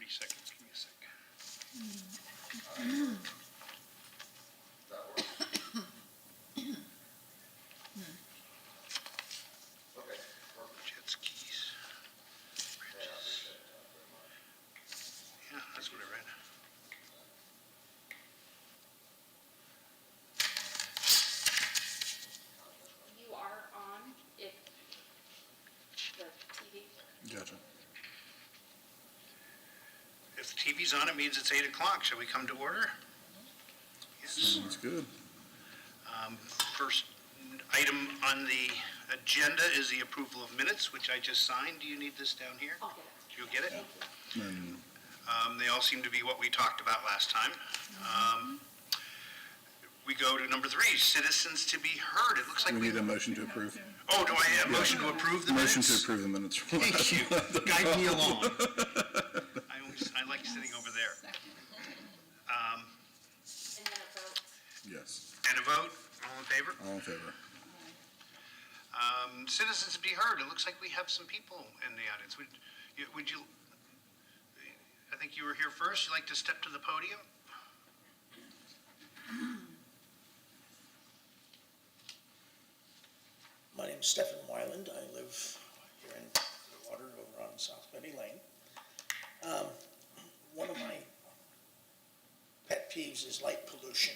30 seconds, give me a sec. That works. Okay, perfect. Jet skis, Yeah, I bridges. appreciate that very much. Yeah, that's what I read. You are on if the TV. Gotcha. If the TV's on, it means it's 8 o'clock. Shall we come to order? Yes. Sounds good. First item on the agenda is the approval of minutes, which I just signed. Do you need this down here? I'll get it. You'll get it? Thank you. And They all seem to be what we talked about last time. We go to number 3, citizens to be heard. It looks like we we... need a motion to approve. Oh, do I have a motion to approve the minutes? Motion to approve the minutes. Thank you. Guide me along. I like sitting over there. And then a vote. Yes, And a vote? All in favor? all in favor. Citizens to be heard. It looks like we have some people in the audience. Would you, I think you were here first. You'd like to step to the podium? My name is Stephen Wyland. I live here in Clearwater over on South Betty Lane. One of my pet peeves is light pollution.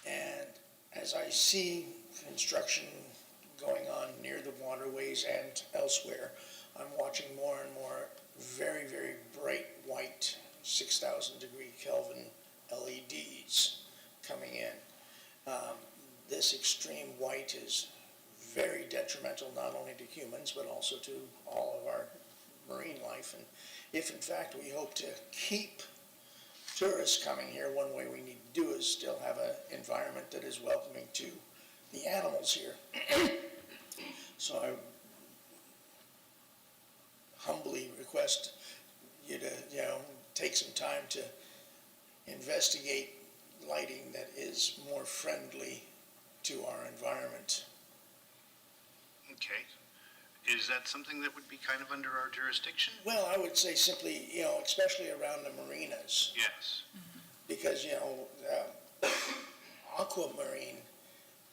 And as I see construction going on near the waterways and elsewhere, I'm watching more and more very, very bright white 6,000 degree Kelvin LEDs coming in. This extreme white is very detrimental not only to humans but also to all of our marine life. And if in fact we hope to keep tourists coming here, one way we need to do is still have an environment that is welcoming to the animals here. So I humbly request you to, take some time to investigate lighting that is more friendly to our environment. Okay. Is that something that would be kind of under our jurisdiction? Well, I would say simply, especially around the marinas, Yes. because, aquamarine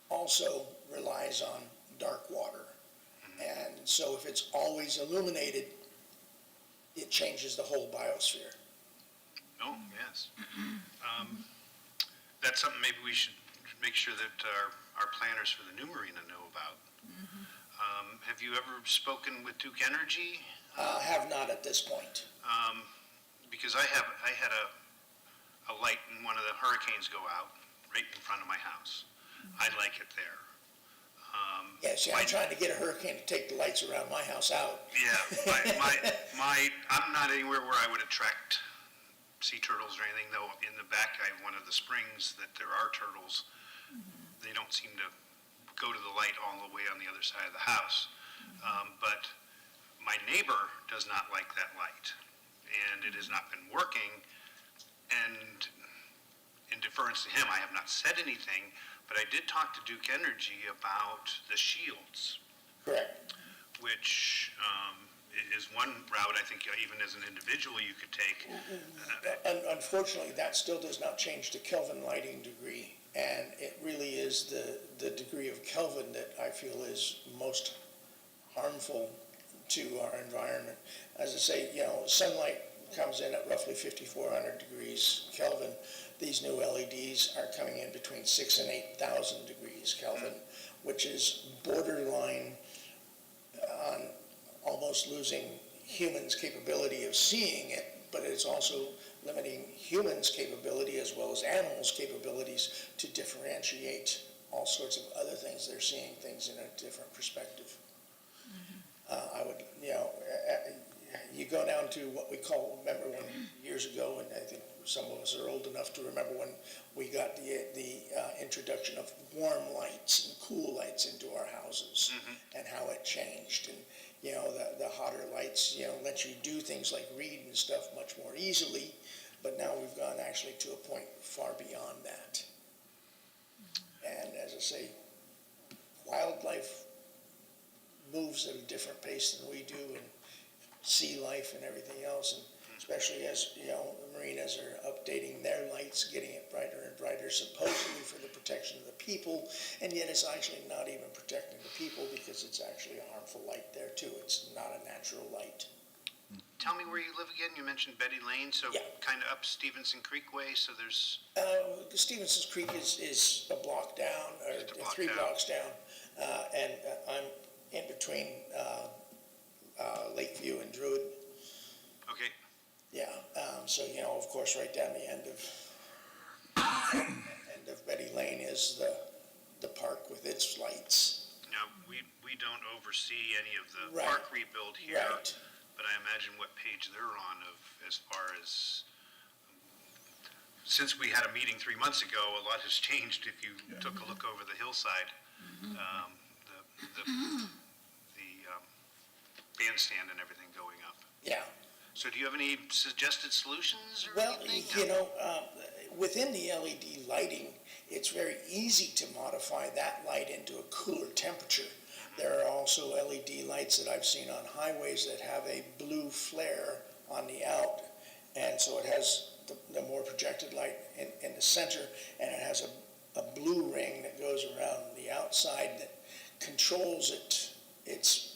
also relies on dark water. And so if it's always illuminated, it changes the whole biosphere. Oh, yes. That's something maybe we should make sure that our planners for the new marina know about. Have you ever spoken with Duke Energy? Have not at this point. Because I had a light in one of the hurricanes go out right in front of my house. I like it there. Yeah, see, I'm trying to get a hurricane to take the lights around my house out. Yeah, I'm not anywhere where I would attract sea turtles or anything, though in the back I have one of the springs that there are turtles. They don't seem to go to the light all the way on the other side of the house. But my neighbor does not like that light, and it has not been working. And in deference to him, I have not said anything, but I did talk to Duke Energy about the shields, Correct. which is one route I think even as an individual you could take. Unfortunately, that still does not change the Kelvin lighting degree, and it really is the degree of Kelvin that I feel is most harmful to our environment. As I say, sunlight comes in at roughly 5,400 degrees Kelvin. These new LEDs are coming in between 6,000 and 8,000 degrees Kelvin, which is borderline on almost losing humans' capability of seeing it, but it's also limiting humans' capability as well as animals' capabilities to differentiate all sorts of other things. They're seeing things in a different perspective. I would, you go down to what we call, remember when years ago, and I think some of us are old enough to remember when we got the introduction of warm lights and cool lights into our houses, and how it changed. And the hotter lights, let you do things like read and stuff much more easily, but now we've gone actually to a point far beyond that. And as I say, wildlife moves at a different pace than we do, and sea life and everything else. And especially as, you know, the marinas are updating their lights, getting it brighter and brighter, supposedly for the protection of the people, and yet it's actually not even protecting the people because it's actually a harmful light there too. It's not a natural light. Tell me where you live again. You mentioned Betty Lane, so Yeah. kind of up Stevenson Creek way, so there's, Stevenson's Creek is a block down, or Just a block 3 down. blocks down, and I'm in between Lakeview and Druid. okay, Yeah, so, you know, of course, right down the end of Betty Lane is the park with its lights. now, we don't oversee any of the Right. park rebuild here, Right. but I imagine what page they're on of, as far as, since we had a meeting 3 months ago, a lot has changed if you took a look over the hillside. The bandstand and everything going up. Yeah. So do you have any suggested solutions or Well, anything? you know, within the LED lighting, it's very easy to modify that light into a cooler temperature. There are also LED lights that I've seen on highways that have a blue flare on the out, and so it has the more projected light in the center, and it has a blue ring that goes around the outside that controls its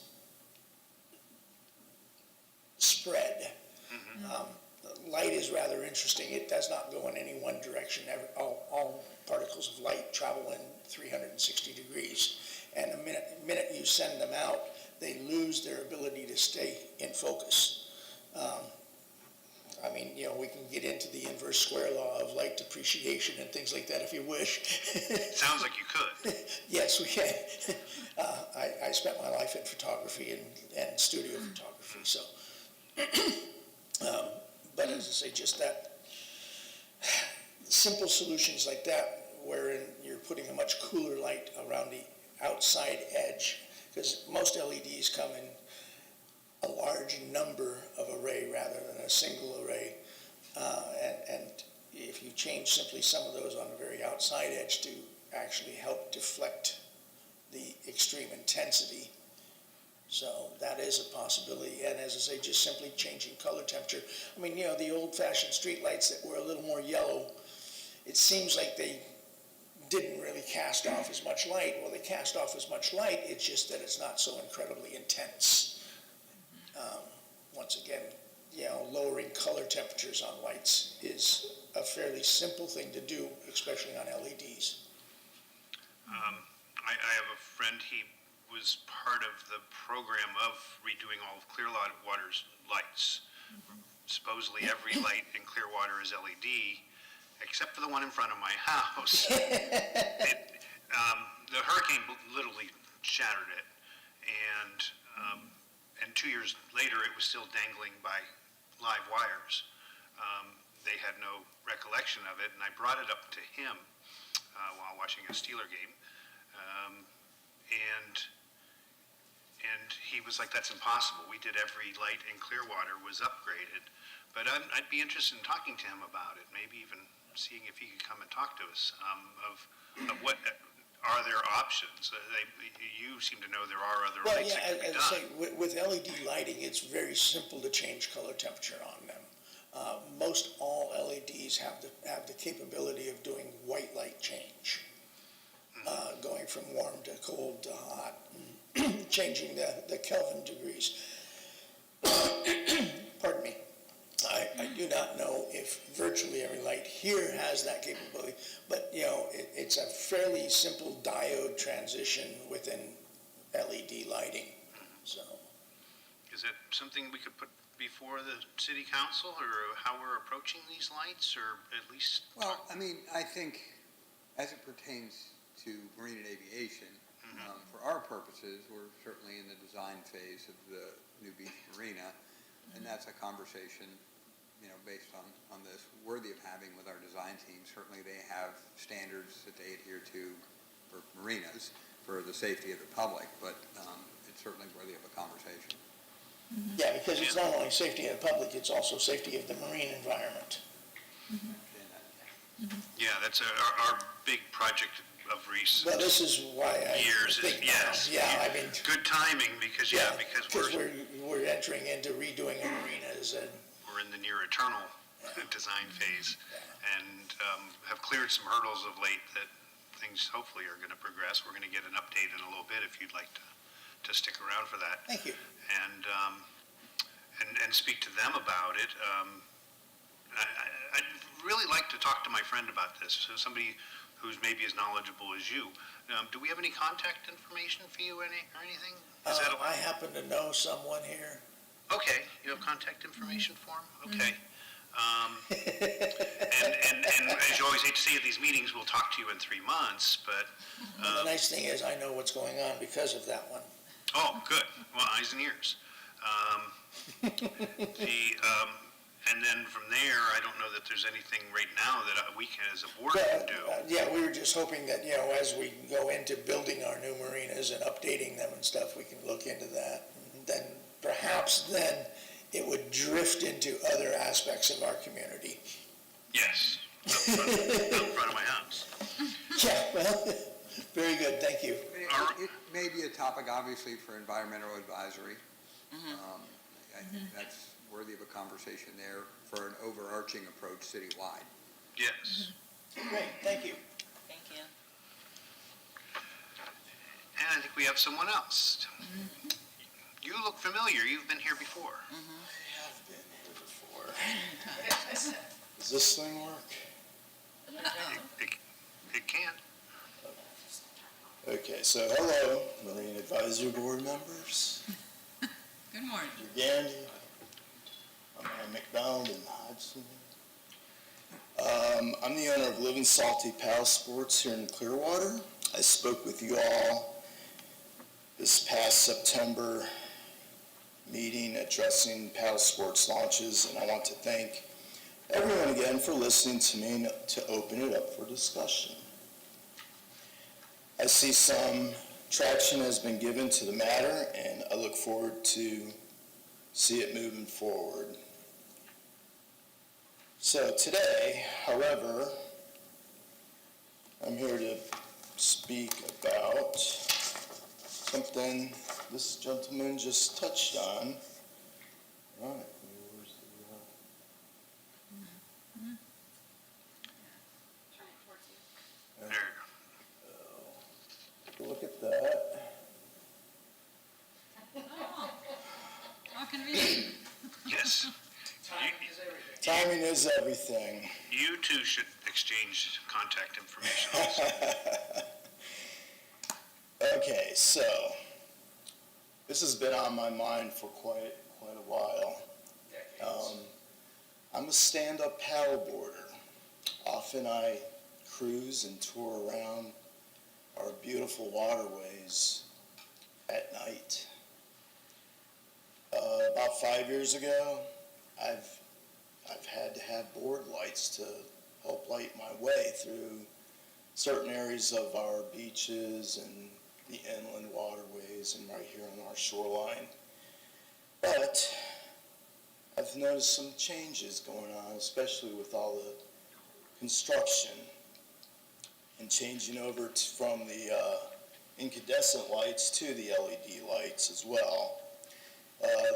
spread. Light is rather interesting. It does not go in any one direction. All particles of light travel in 360 degrees. And the minute you send them out, they lose their ability to stay in focus. I mean, you know, we can get into the inverse square law of light depreciation and things like that if you wish. Sounds like you could. Yes, we can. I spent my life in photography and studio photography, so. But as I say, just that, simple solutions like that, wherein you're putting a much cooler light around the outside edge, because most LEDs come in a large number of array rather than a single array. And if you change simply some of those on the very outside edge to actually help deflect the extreme intensity, so that is a possibility. And as I say, just simply changing color temperature. I mean, you know, the old-fashioned street lights that were a little more yellow, it seems like they didn't really cast off as much light. Well, they cast off as much light, it's just that it's not so incredibly intense. Once again, you know, lowering color temperatures on lights is a fairly simple thing to do, especially on LEDs. I have a friend, he was part of the program of redoing all of Clearwater's lights. Supposedly every light in Clearwater is LED, except for the one in front of my house. The hurricane literally shattered it, and 2 years later, it was still dangling by live wires. They had no recollection of it, and I brought it up to him while watching a Steeler game, and he was like, "That's impossible. We did every light in Clearwater was upgraded." But I'd be interested in talking to him about it, maybe even seeing if he could come and talk to us of what are there options. You seem to know there are other Well, lights yeah, that can be as I say, done. with LED lighting, it's very simple to change color temperature on them. Most all LEDs have the capability of doing white light change, going from warm to cold to hot, changing the Kelvin degrees. Pardon me. I do not know if virtually every light here has that capability, but, you know, it's a fairly simple diode transition within LED lighting, so. Is it something we could put before the city council, or how we're approaching these lights, or at least? Well, I mean, I think as it pertains to marine and aviation, for our purposes, we're certainly in the design phase of the New Beach Marina, and that's a conversation, you know, based on this, worthy of having with our design team. Certainly they have standards that they adhere to for marinas, for the safety of the public, but it's certainly worthy of a conversation. Yeah, because it's not only safety of the public, it's also safety of the marine environment. Yeah, that's our big project of recent Well, this is why I years. think, Yes. yeah, I mean, Good timing, because, because we're entering into redoing arenas and, we're in the near eternal design phase, and have cleared some hurdles of late that things hopefully are going to progress. We're going to get an update in a little bit if you'd like to stick around for that. Thank you. And speak to them about it. I'd really like to talk to my friend about this, so somebody who's maybe as knowledgeable as you. Do we have any contact information for you or anything? Is that I happen to know someone here. okay, you have contact information for him? Okay. And as you always hate to say at these meetings, we'll talk to you in 3 months, but, The nice thing is I know what's going on because of that one. oh, good. Well, eyes and ears. And then from there, I don't know that there's anything right now that we can, as a board, can do. Yeah, we were just hoping that, as we go into building our new marinas and updating them and stuff, we can look into that. Then perhaps it would drift into other aspects of our community. Yes, out front of my house. Yeah, well, very good, thank you. It may be a topic, obviously, for environmental advisory. I think that's worthy of a conversation there for an overarching approach citywide. Yes. Great, thank you. Thank you. And I think we have someone else. You look familiar. You've been here before. I have been here before. Does this thing work? It can. Okay, so hello, Marine Advisory Board members. Good morning. You're Gandy. I'm Ann McDonald in Hodgson. I'm the owner of Living Salty Paddle Sports here in Clearwater. I spoke with you all this past September meeting addressing paddle sports launches, and I want to thank everyone again for listening to me to open it up for discussion. I see some traction has been given to the matter, and I look forward to see it moving forward. So today, however, I'm here to speak about something this gentleman just touched on. All right, where's Turn it towards you. There. take a look at that. Oh, how convenient. Yes. Timing is everything. You two should exchange contact information also. Okay, so this has been on my mind for quite a while. I'm a stand-up paddleboarder. Often I cruise and tour around our beautiful waterways at night. About 5 years ago, I've had to have board lights to help light my way through certain areas of our beaches and the inland waterways and right here on our shoreline. But I've noticed some changes going on, especially with all the construction and changing over from the incandescent lights to the LED lights as well.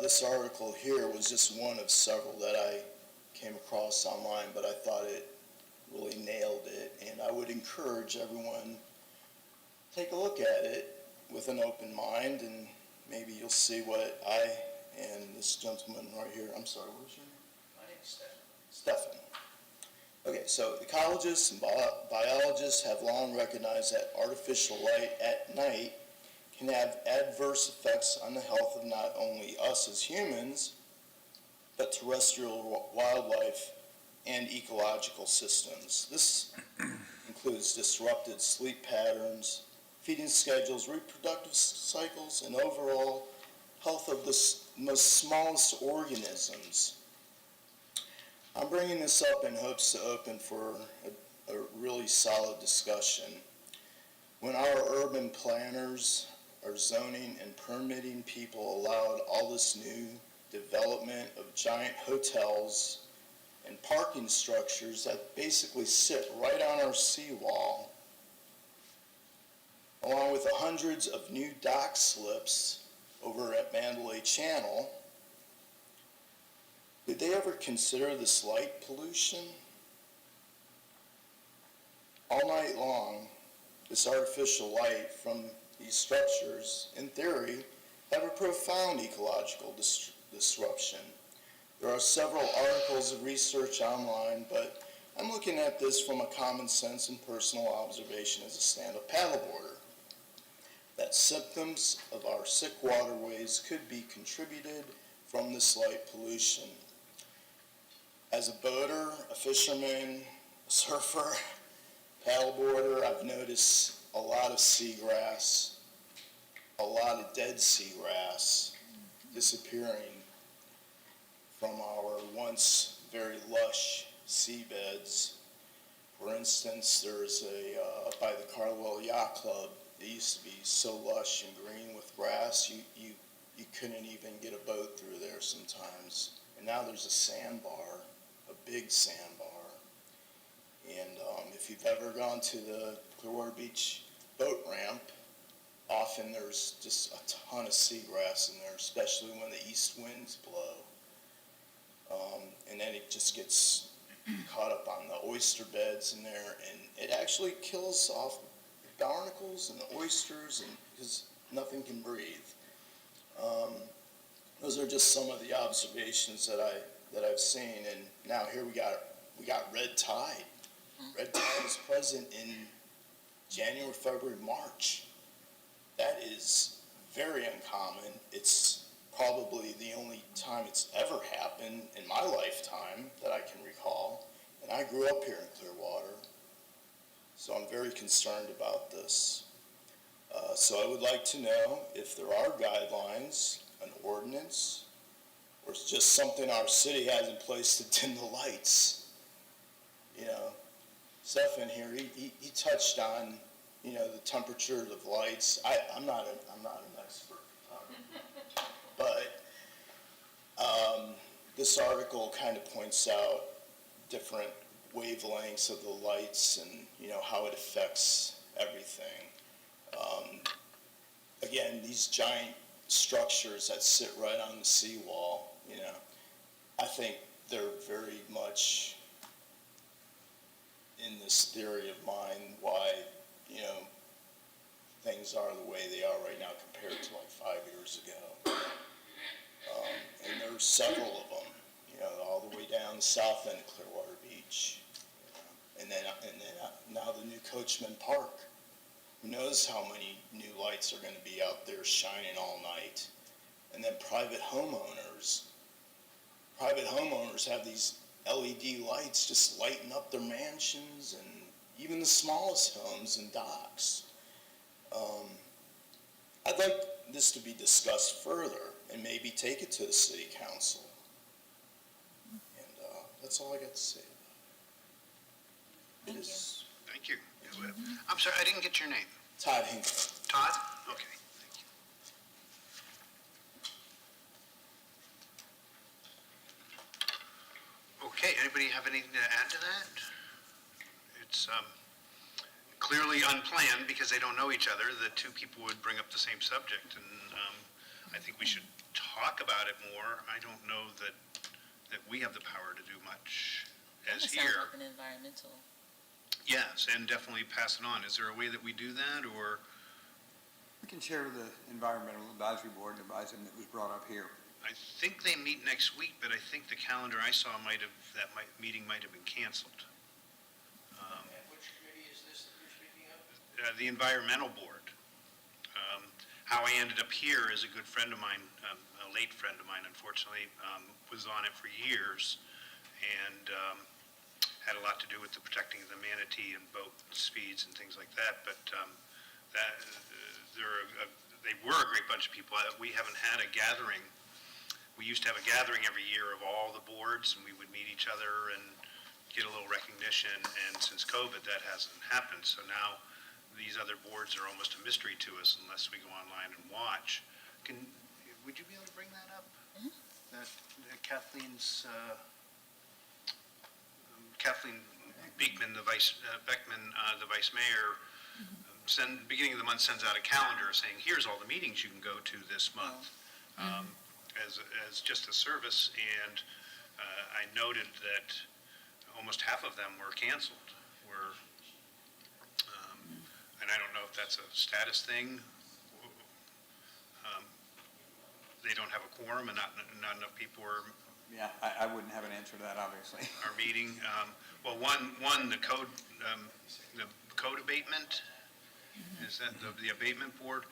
This article here was just one of several that I came across online, but I thought it really nailed it, and I would encourage everyone take a look at it with an open mind, and maybe you'll see what I and this gentleman right here, I'm sorry, what was your name? My name is Stefan. Okay, so ecologists and biologists have long recognized that artificial light at night can have adverse effects on the health of not only us as humans, but terrestrial wildlife and ecological systems. This includes disrupted sleep patterns, feeding schedules, reproductive cycles, and overall health of the most smallest organisms. I'm bringing this up in hopes to open for a really solid discussion. When our urban planners, our zoning and permitting people allowed all this new development of giant hotels and parking structures that basically sit right on our seawall, along with the hundreds of new dock slips over at Mandalay Channel, Did they ever consider this light pollution? All night long, this artificial light from these structures, in theory, have a profound ecological disruption. There are several articles of research online, but I'm looking at this from a common sense and personal observation as a stand-up paddleboarder, that symptoms of our sick waterways could be contributed from this light pollution. As a boater, a fisherman, a surfer, paddleboarder, I've noticed a lot of seagrass, a lot of dead seagrass disappearing from our once very lush seabeds. For instance, there's by the Carlisle Yacht Club, it used to be so lush and green with grass, you couldn't even get a boat through there sometimes. And now there's a sandbar, a big sandbar. And if you've ever gone to the Clearwater Beach boat ramp, often there's just a ton of seagrass in there, especially when the east winds blow. And then it just gets caught up on the oyster beds in there, and it actually kills off the barnacles and the oysters, and because nothing can breathe. Those are just some of the observations that I've seen, and now here we got red tide. Red tide is present in January, February, March. That is very uncommon. It's probably the only time it's ever happened in my lifetime that I can recall. And I grew up here in Clearwater, so I'm very concerned about this. So I would like to know if there are guidelines, an ordinance, or it's just something our city has in place to dim the lights. You know, Stephan here, he touched on, you know, the temperature of lights. I'm not an expert, but this article kind of points out different wavelengths of the lights and, you know, how it affects everything. Again, these giant structures that sit right on the seawall, you know, I think they're very much in this theory of mine why, you know, things are the way they are right now compared to like 5 years ago. And there's several of them, you know, all the way down the south end of Clearwater Beach. You know, and then now the new Coachman Park. Who knows how many new lights are going to be out there shining all night. And then private homeowners have these LED lights just lighting up their mansions and even the smallest homes and docks. I'd like this to be discussed further and maybe take it to the city council. And that's all I got to say about it. Thank you. Thank you. I'm sorry, I didn't get your name. Todd Hinkle. Todd? Okay, thank you. Okay, anybody have anything to add to that? It's clearly unplanned because they don't know each other, that two people would bring up the same subject, and I think we should talk about it more. I don't know that we have the power to do much as Sounds here. like an environmental. Yes, and definitely pass it on. Is there a way that we do that, or? We can share with the Environmental Advisory Board and advise them that was brought up here. I think they meet next week, but I think the calendar I saw meeting might have been canceled. And which committee is this that you're speaking of? The Environmental Board. How I ended up here is a good friend of mine, a late friend of mine, unfortunately, was on it for years, and had a lot to do with the protecting of the manatee and boat speeds and things like that, but they were a great bunch of people. We haven't had a gathering. We used to have a gathering every year of all the boards, and we would meet each other and get a little recognition, and since COVID, that hasn't happened, so now these other boards are almost a mystery to us unless we go online and watch. Would you be able to bring that up? Mhm. That Kathleen Beekman, the vice mayor, beginning of the month sends out a calendar saying, here's all the meetings you can go to this month, as just a service, and I noted that almost half of them were canceled, and I don't know if that's a status thing. They don't have a quorum and not enough people are Yeah, I wouldn't have an answer to that, obviously. our meeting. Well, the code abatement, is that the abatement board,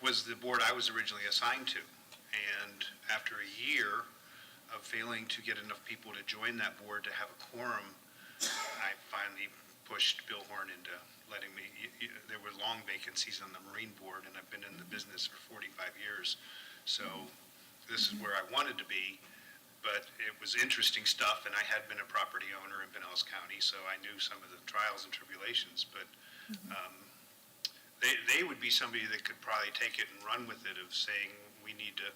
was the board I was originally assigned to. And after a year of failing to get enough people to join that board to have a quorum, I finally pushed Bill Horn into letting me, there were long vacancies on the Marine Board, and I've been in the business for 45 years. So this is where I wanted to be. But it was interesting stuff, and I had been a property owner in Pinellas County, so I knew some of the trials and tribulations. But they would be somebody that could probably take it and run with it, of saying we need to,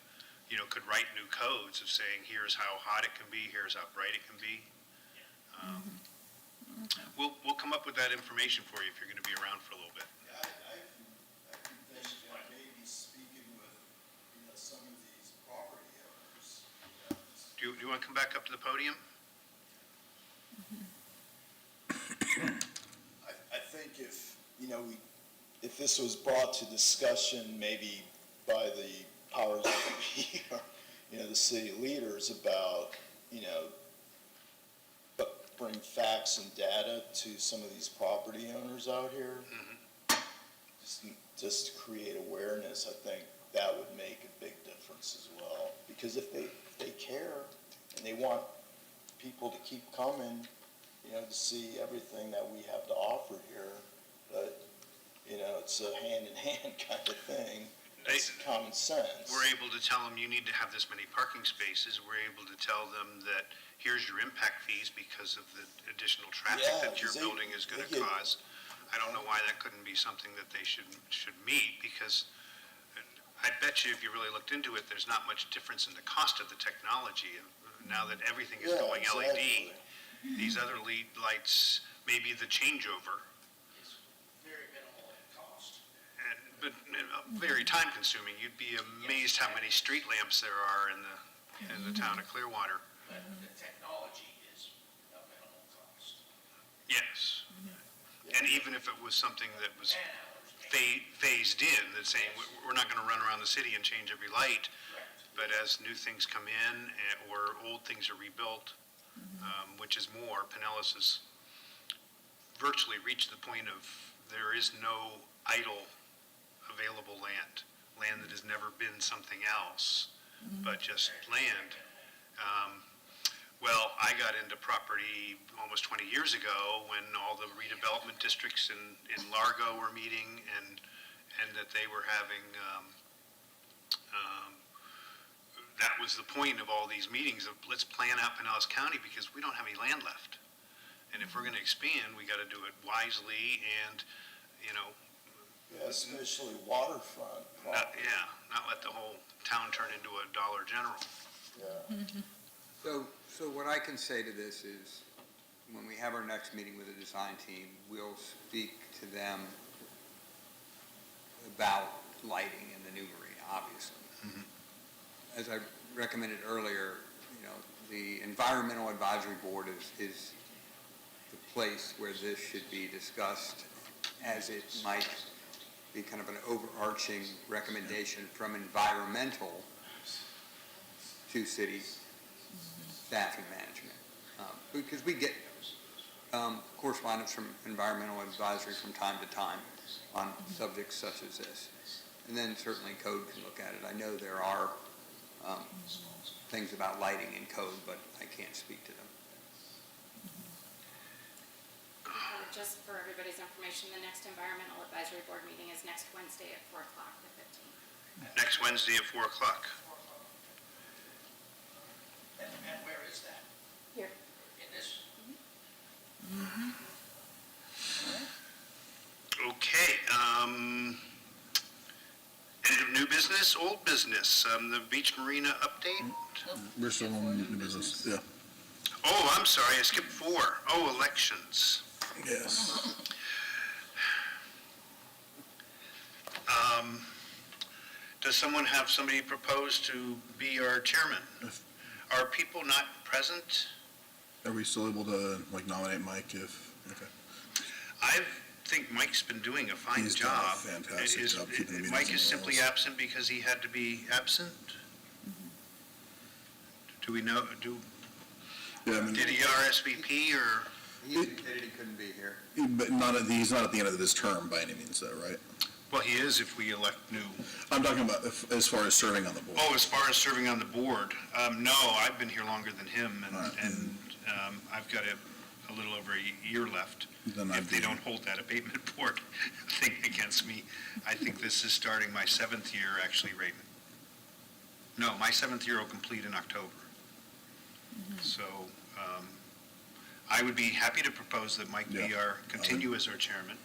could write new codes of saying here's how hot it can be, here's how bright it can be. We'll come up with that information for you if you're going to be around for a little bit. I can think that maybe speaking with, some of these property owners. Do you want to come back up to the podium? I think if, if this was brought to discussion maybe by the powers that be, or, the city leaders about, bring facts and data to some of these property owners out here, just to create awareness, I think that would make a big difference as well. Because if they care and they want people to keep coming, to see everything that we have to offer here, but, it's a hand-in-hand kind of thing. It's common sense. We're able to tell them you need to have this many parking spaces. We're able to tell them that here's your impact fees because of the additional traffic Yeah, that your 'cause building is going to they get- cause. I don't know why that couldn't be something that they should meet, because I bet you if you really looked into it, there's not much difference in the cost of the technology. Now that everything is Yeah, going LED, exactly. these other LED lights, maybe the changeover, It's very minimal in cost. but very time consuming. You'd be amazed how many street lamps there are in the town of Clearwater. But the technology is a minimal cost. Yes. And even if it was something that was Man hours. phased in, that's saying we're not going to run around the city and change every light, Correct. but as new things come in or old things are rebuilt, which is more, Pinellas has virtually reached the point of there is no idle available land that has never been something else, but just land. Well, I got into property almost 20 years ago when all the redevelopment districts in Largo were meeting, and that they were having, that was the point of all these meetings of let's plan out Pinellas County because we don't have any land left. And if we're going to expand, we got to do it wisely and, Yeah, especially waterfront not property. let the whole town turn into a Dollar General. Yeah. So what I can say to this is, when we have our next meeting with the design team, we'll speak to them about lighting in the new marina, obviously. As I recommended earlier, the Environmental Advisory Board is the place where this should be discussed, as it might be kind of an overarching recommendation from environmental to city staffing management. Because we get correspondence from environmental advisory from time to time on subjects such as this. And then certainly code can look at it. I know there are things about lighting in code, but I can't speak to them. Just for everybody's information, the next Environmental Advisory Board meeting is next Wednesday at 4 o'clock, the 15th. Next Wednesday at 4 o'clock. And where is that? Here. In this? Okay, end of new business, old business, the beach marina update? We're still on new business, yeah. Oh, I'm sorry, I skipped 4. Oh, elections. Yes. Does someone have somebody propose to be our chairman? Are people not present? Are we still able to, like, nominate Mike if, okay. I think Mike's been doing a fine He's done a job. fantastic Is- job keeping the meetings Mike on is the simply rails. absent because he had to be absent? Do we know, Yeah, I mean, did he RSVP or? He indicated he couldn't be here. but he's not at the end of this term by any means, though, right? Well, he is if we elect new. I'm talking about as far as serving on the board. Oh, as far as serving on the board, no, I've been here longer than him, All right. and I've got a little over a year left. Then I'd If they be- don't hold that abatement board thing against me, I think this is starting my 7th year, actually, right? No, my 7th year will complete in October. So I would be happy to propose that Mike be Yeah. continue as our chairman.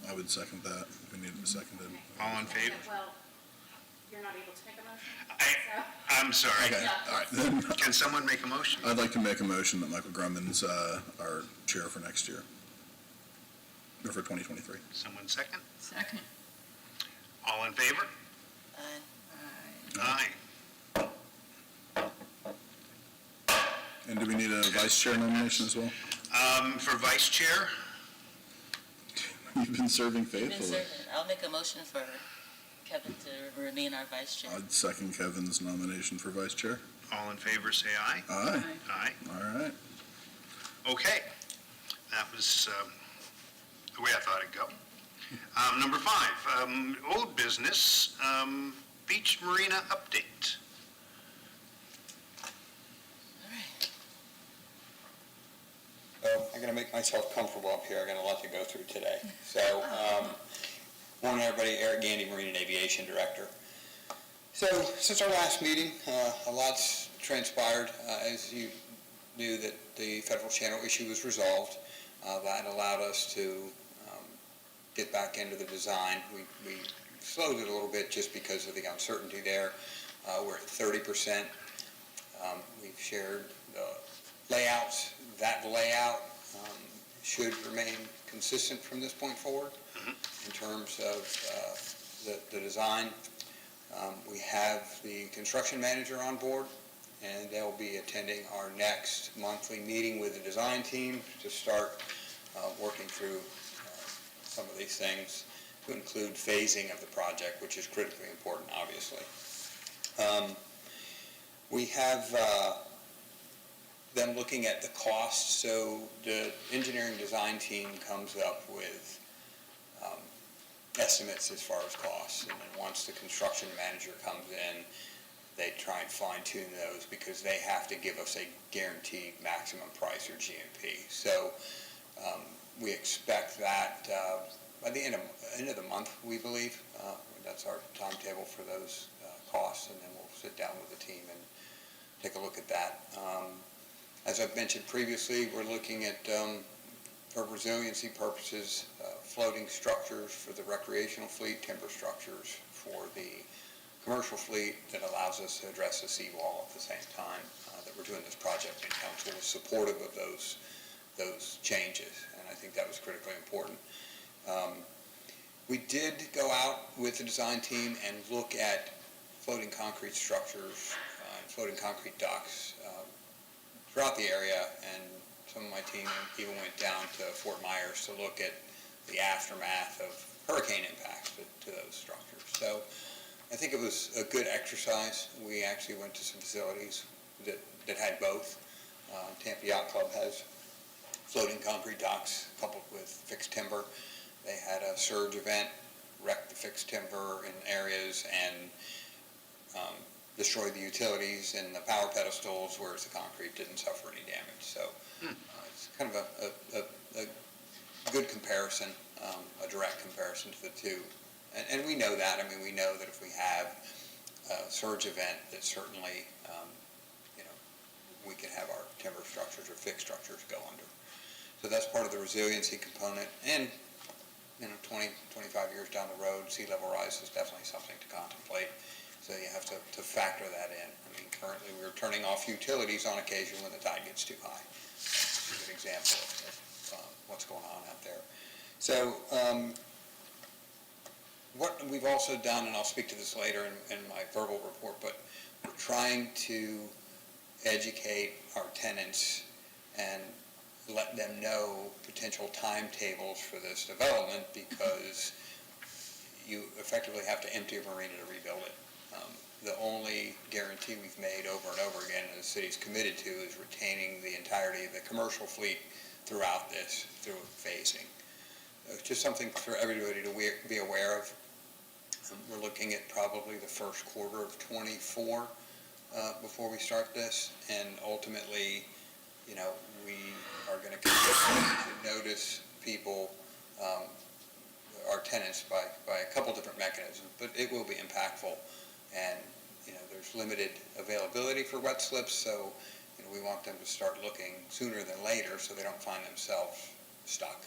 I would second that, if we needed a seconded. All in favor? Well, you're not able to make a motion, so. I'm sorry. Okay, all right, then Can someone make a motion? I'd like to make a motion that Michael Grumman's our chair for next year, or for 2023. Someone second? Second. All in favor? Aye. Aye. And do we need a vice chair nomination as well? For vice chair, You've been serving You've been faithfully. serving. I'll make a motion for Kevin to remain our vice chair. I'd second Kevin's nomination for vice chair. all in favor, say aye. Aye, Aye. all right. Okay. That was the way I thought it'd go. Number 5, old business, beach marina update. All right. So I'm going to make myself comfortable up here. I'm going to let you go through today. So, morning, everybody. Eric Gandy, Marine and Aviation Director. So, since our last meeting, a lot's transpired. As you knew, that the federal channel issue was resolved. That allowed us to get back into the design. We slowed it a little bit just because of the uncertainty there. We're at 30%. We've shared the layouts. That layout should remain consistent from this point forward in terms of the design. We have the construction manager on board, and they'll be attending our next monthly meeting with the design team to start working through some of these things, to include phasing of the project, which is critically important, obviously. We have them looking at the costs, so the engineering design team comes up with estimates as far as costs, and then once the construction manager comes in, they try and fine-tune those because they have to give us a guaranteed maximum price or GMP. So we expect that by the end of the month, we believe. That's our timetable for those costs, and then we'll sit down with the team and take a look at that. As I've mentioned previously, we're looking at, for resiliency purposes, floating structures for the recreational fleet, timber structures for the commercial fleet that allows us to address the seawall at the same time that we're doing this project, and council was supportive of those changes, and I think that was critically important. We did go out with the design team and look at floating concrete structures and floating concrete docks throughout the area, and some of my team even went down to Fort Myers to look at the aftermath of hurricane impacts to those structures. So I think it was a good exercise. We actually went to some facilities that had both. Tampa Yacht Club has floating concrete docks coupled with fixed timber. They had a surge event, wrecked the fixed timber in areas, and destroyed the utilities and the power pedestals, whereas the concrete didn't suffer any damage. So it's kind of a good comparison, a direct comparison to the two. And we know that. I mean, we know that if we have a surge event, that certainly, we can have our timber structures or fixed structures go under. So that's part of the resiliency component. And 20, 25 years down the road, sea level rise is definitely something to contemplate. So you have to factor that in. I mean, currently we're turning off utilities on occasion when the tide gets too high. That's a good example of what's going on out there. So what we've also done, and I'll speak to this later in my verbal report, but we're trying to educate our tenants and let them know potential timetables for this development, because you effectively have to empty a marina to rebuild it. The only guarantee we've made over and over again, and the city's committed to, is retaining the entirety of the commercial fleet throughout this, through phasing. Just something for everybody to be aware of. We're looking at probably the first quarter of '24 before we start this, and ultimately, we are going to continue to notice people, our tenants, by a couple different mechanisms, but it will be impactful. And there's limited availability for wet slips, so we want them to start looking sooner than later so they don't find themselves stuck.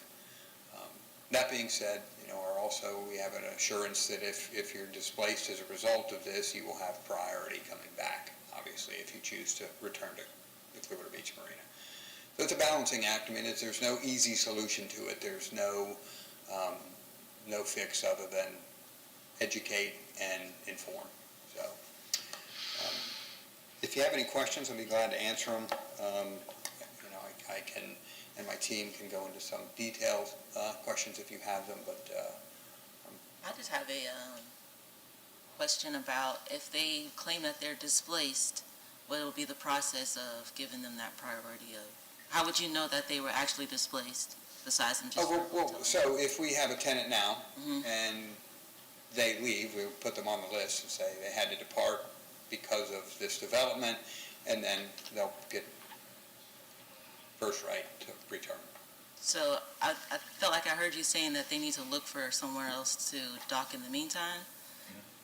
That being said, we have an assurance that if you're displaced as a result of this, you will have priority coming back, obviously, if you choose to return to the Clearwater Beach Marina. So it's a balancing act. I mean, there's no easy solution to it. There's no fix other than educate and inform. So if you have any questions, I'll be glad to answer them. I can, and my team can go into some detailed questions if you have them, but I just have a question about if they claim that they're displaced, what will be the process of giving them that priority of, how would you know that they were actually displaced besides them just? So if we have a tenant now and they leave, we put them on the list and say they had to depart because of this development, and then they'll get first right to return. So I felt like I heard you saying that they need to look for somewhere else to dock in the meantime,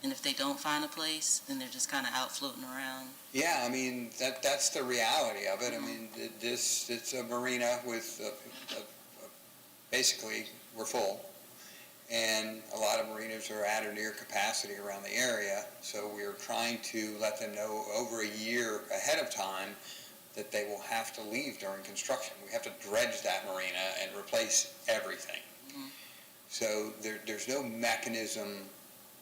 and if they don't find a place, then they're just kind of out floating around. Yeah, I mean, that's the reality of it. I mean, it's a marina with, basically, we're full, and a lot of marinas are at or near capacity around the area, so we're trying to let them know over a year ahead of time that they will have to leave during construction. We have to dredge that marina and replace everything. So there's no mechanism,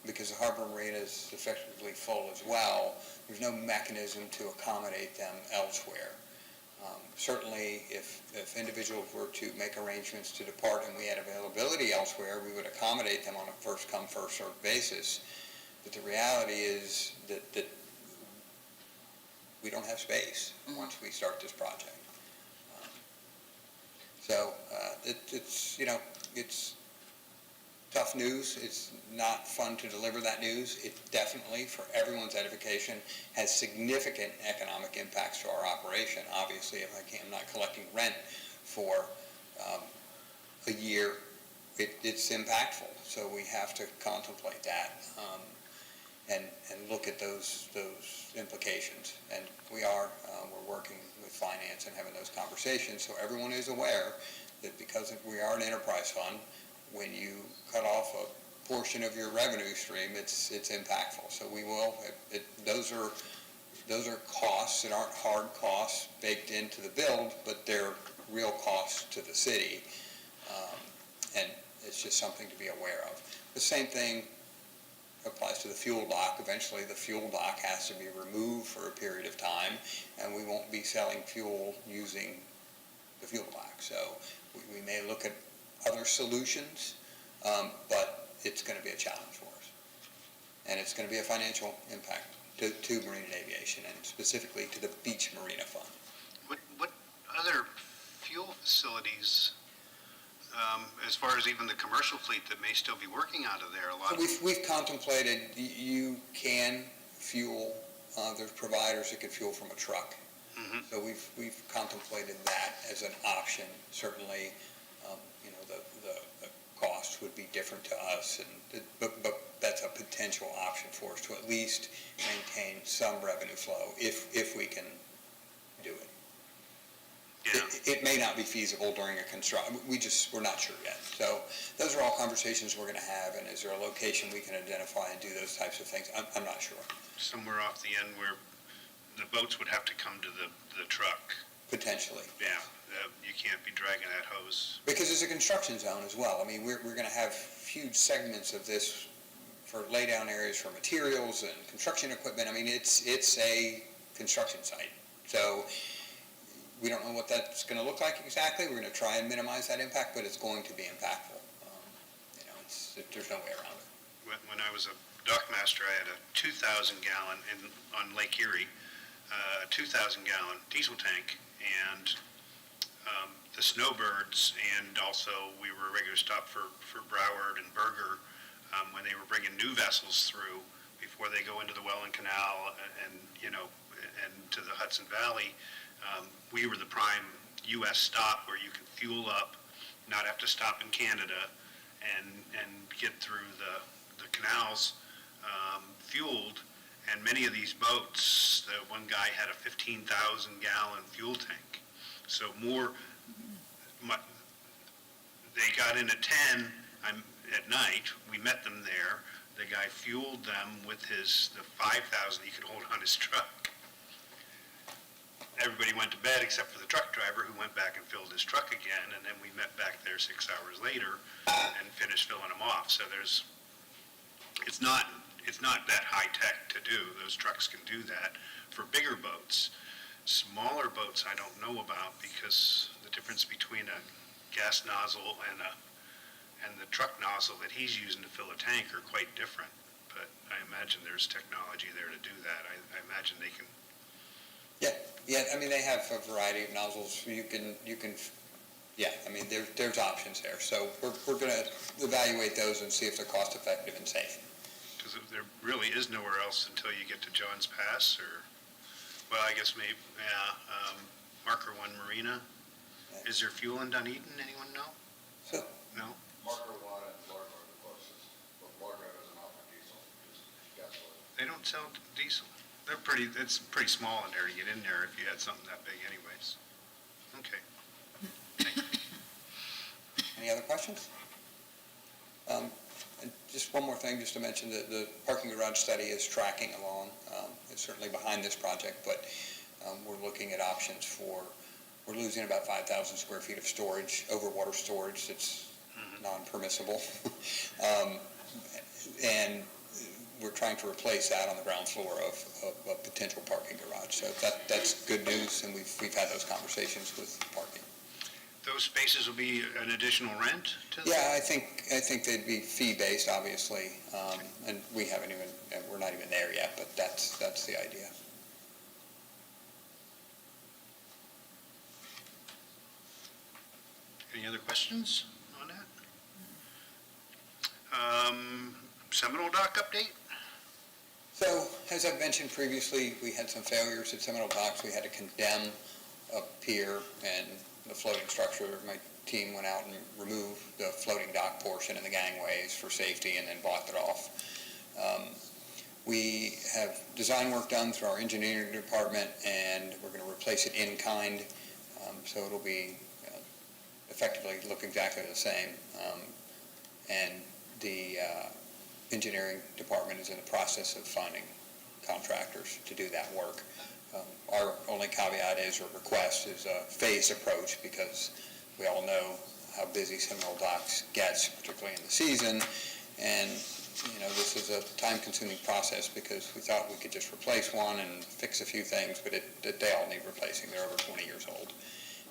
because the harbor marina is effectively full as well, there's no mechanism to accommodate them elsewhere. Certainly, if individuals were to make arrangements to depart and we had availability elsewhere, we would accommodate them on a first-come, first-served basis. But the reality is that we don't have space once we start this project. It's tough news. It's not fun to deliver that news. It definitely, for everyone's edification, has significant economic impacts to our operation. Obviously, if I'm not collecting rent for a year, it's impactful. So we have to contemplate that and look at those implications. And we're working with finance and having those conversations, so everyone is aware that because we are an enterprise fund, when you cut off a portion of your revenue stream, it's impactful. So we will. Those are costs that aren't hard costs baked into the build, but they're real costs to the city, and it's just something to be aware of. The same thing applies to the fuel dock. Eventually, the fuel dock has to be removed for a period of time, and we won't be selling fuel using the fuel dock. So we may look at other solutions, but it's going to be a challenge for us. And it's going to be a financial impact to marine and aviation, and specifically to the Beach Marina Fund. What other fuel facilities, as far as even the commercial fleet that may still be working out of there, a lot of... We've contemplated, you can fuel, there's providers that can fuel from a truck. So we've contemplated that as an option. Certainly, the cost would be different to us, but that's a potential option for us to at least maintain some revenue flow if we can do it. Yeah. It may not be feasible during a construction. We're not sure yet. So those are all conversations we're going to have. And is there a location we can identify and do those types of things? I'm not sure. Somewhere off the end where the boats would have to come to the truck. Potentially. Yeah. You can't be dragging that hose. Because it's a construction zone as well. I mean, we're going to have huge segments of this for laydown areas for materials and construction equipment. I mean, it's a construction site. So we don't know what that's going to look like exactly. We're going to try and minimize that impact, but it's going to be impactful. There's no way around it. When I was a dock master, I had a 2,000 gallon on Lake Erie, 2,000 gallon diesel tank, and the snowbirds, and also we were a regular stop for Broward and Berger when they were bringing new vessels through before they go into the Welland Canal and to the Hudson Valley. We were the prime U.S. stop where you could fuel up, not have to stop in Canada, and get through the canals fueled. And many of these boats, the one guy had a 15,000 gallon fuel tank. So they got in at 10 at night. We met them there. The guy fueled them with the 5,000 he could hold on his truck. Everybody went to bed except for the truck driver, who went back and filled his truck again, and then we met back there 6 hours later and finished filling them off. So it's not that high tech to do. Those trucks can do that for bigger boats. Smaller boats I don't know about, because the difference between a gas nozzle and the truck nozzle that he's using to fill a tank are quite different. But I imagine there's technology there to do that. I imagine they can. Yeah. I mean, they have a variety of nozzles. You can. Yeah. I mean, there's options there. So we're going to evaluate those and see if they're cost effective and safe. Because there really is nowhere else until you get to John's Pass, or, well, I guess maybe, Marker One Marina. Is there fuel in Dunedin? Anyone know? So. No? Marker One and Largo are the closest, but Largo doesn't offer diesel, just gasoline. They don't sell diesel. It's pretty small in there to get in there if you had something that big anyways. Okay. Any other questions? And just one more thing, just to mention that the parking garage study is tracking along. It's certainly behind this project, but we're looking at options we're losing about 5,000 square feet of storage, overwater storage that's non-permissible. And we're trying to replace that on the ground floor of a potential parking garage. So that's good news, and we've had those conversations with parking. Those spaces will be an additional rent to them? Yeah, I think they'd be fee-based, obviously, and we're not even there yet, but that's the idea. Any other questions on that? Seminole Dock update? So, as I've mentioned previously, we had some failures at Seminole Docks. We had to condemn a pier and the floating structure. My team went out and removed the floating dock portion and the gangways for safety and then blocked it off. We have design work done through our engineering department, and we're going to replace it in kind, so it'll be effectively look exactly the same. And the engineering department is in the process of finding contractors to do that work. Our only caveat or request is a phased approach, because we all know how busy Seminole Docks gets, particularly in the season. And, this is a time-consuming process, because we thought we could just replace one and fix a few things, but they all need replacing. They're over 20 years old,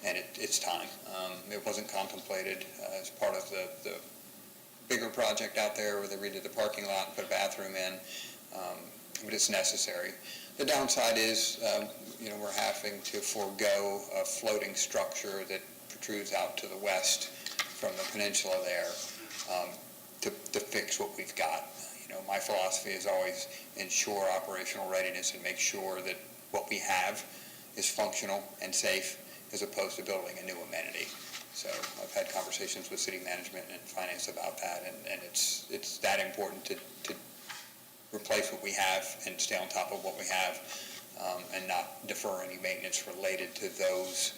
and it's time. It wasn't contemplated as part of the bigger project out there where they redid the parking lot and put a bathroom in, but it's necessary. The downside is, we're having to forego a floating structure that protrudes out to the west from the peninsula there to fix what we've got. My philosophy is always ensure operational readiness and make sure that what we have is functional and safe, as opposed to building a new amenity. So I've had conversations with city management and finance about that, and it's that important to replace what we have and stay on top of what we have, and not defer any maintenance related to those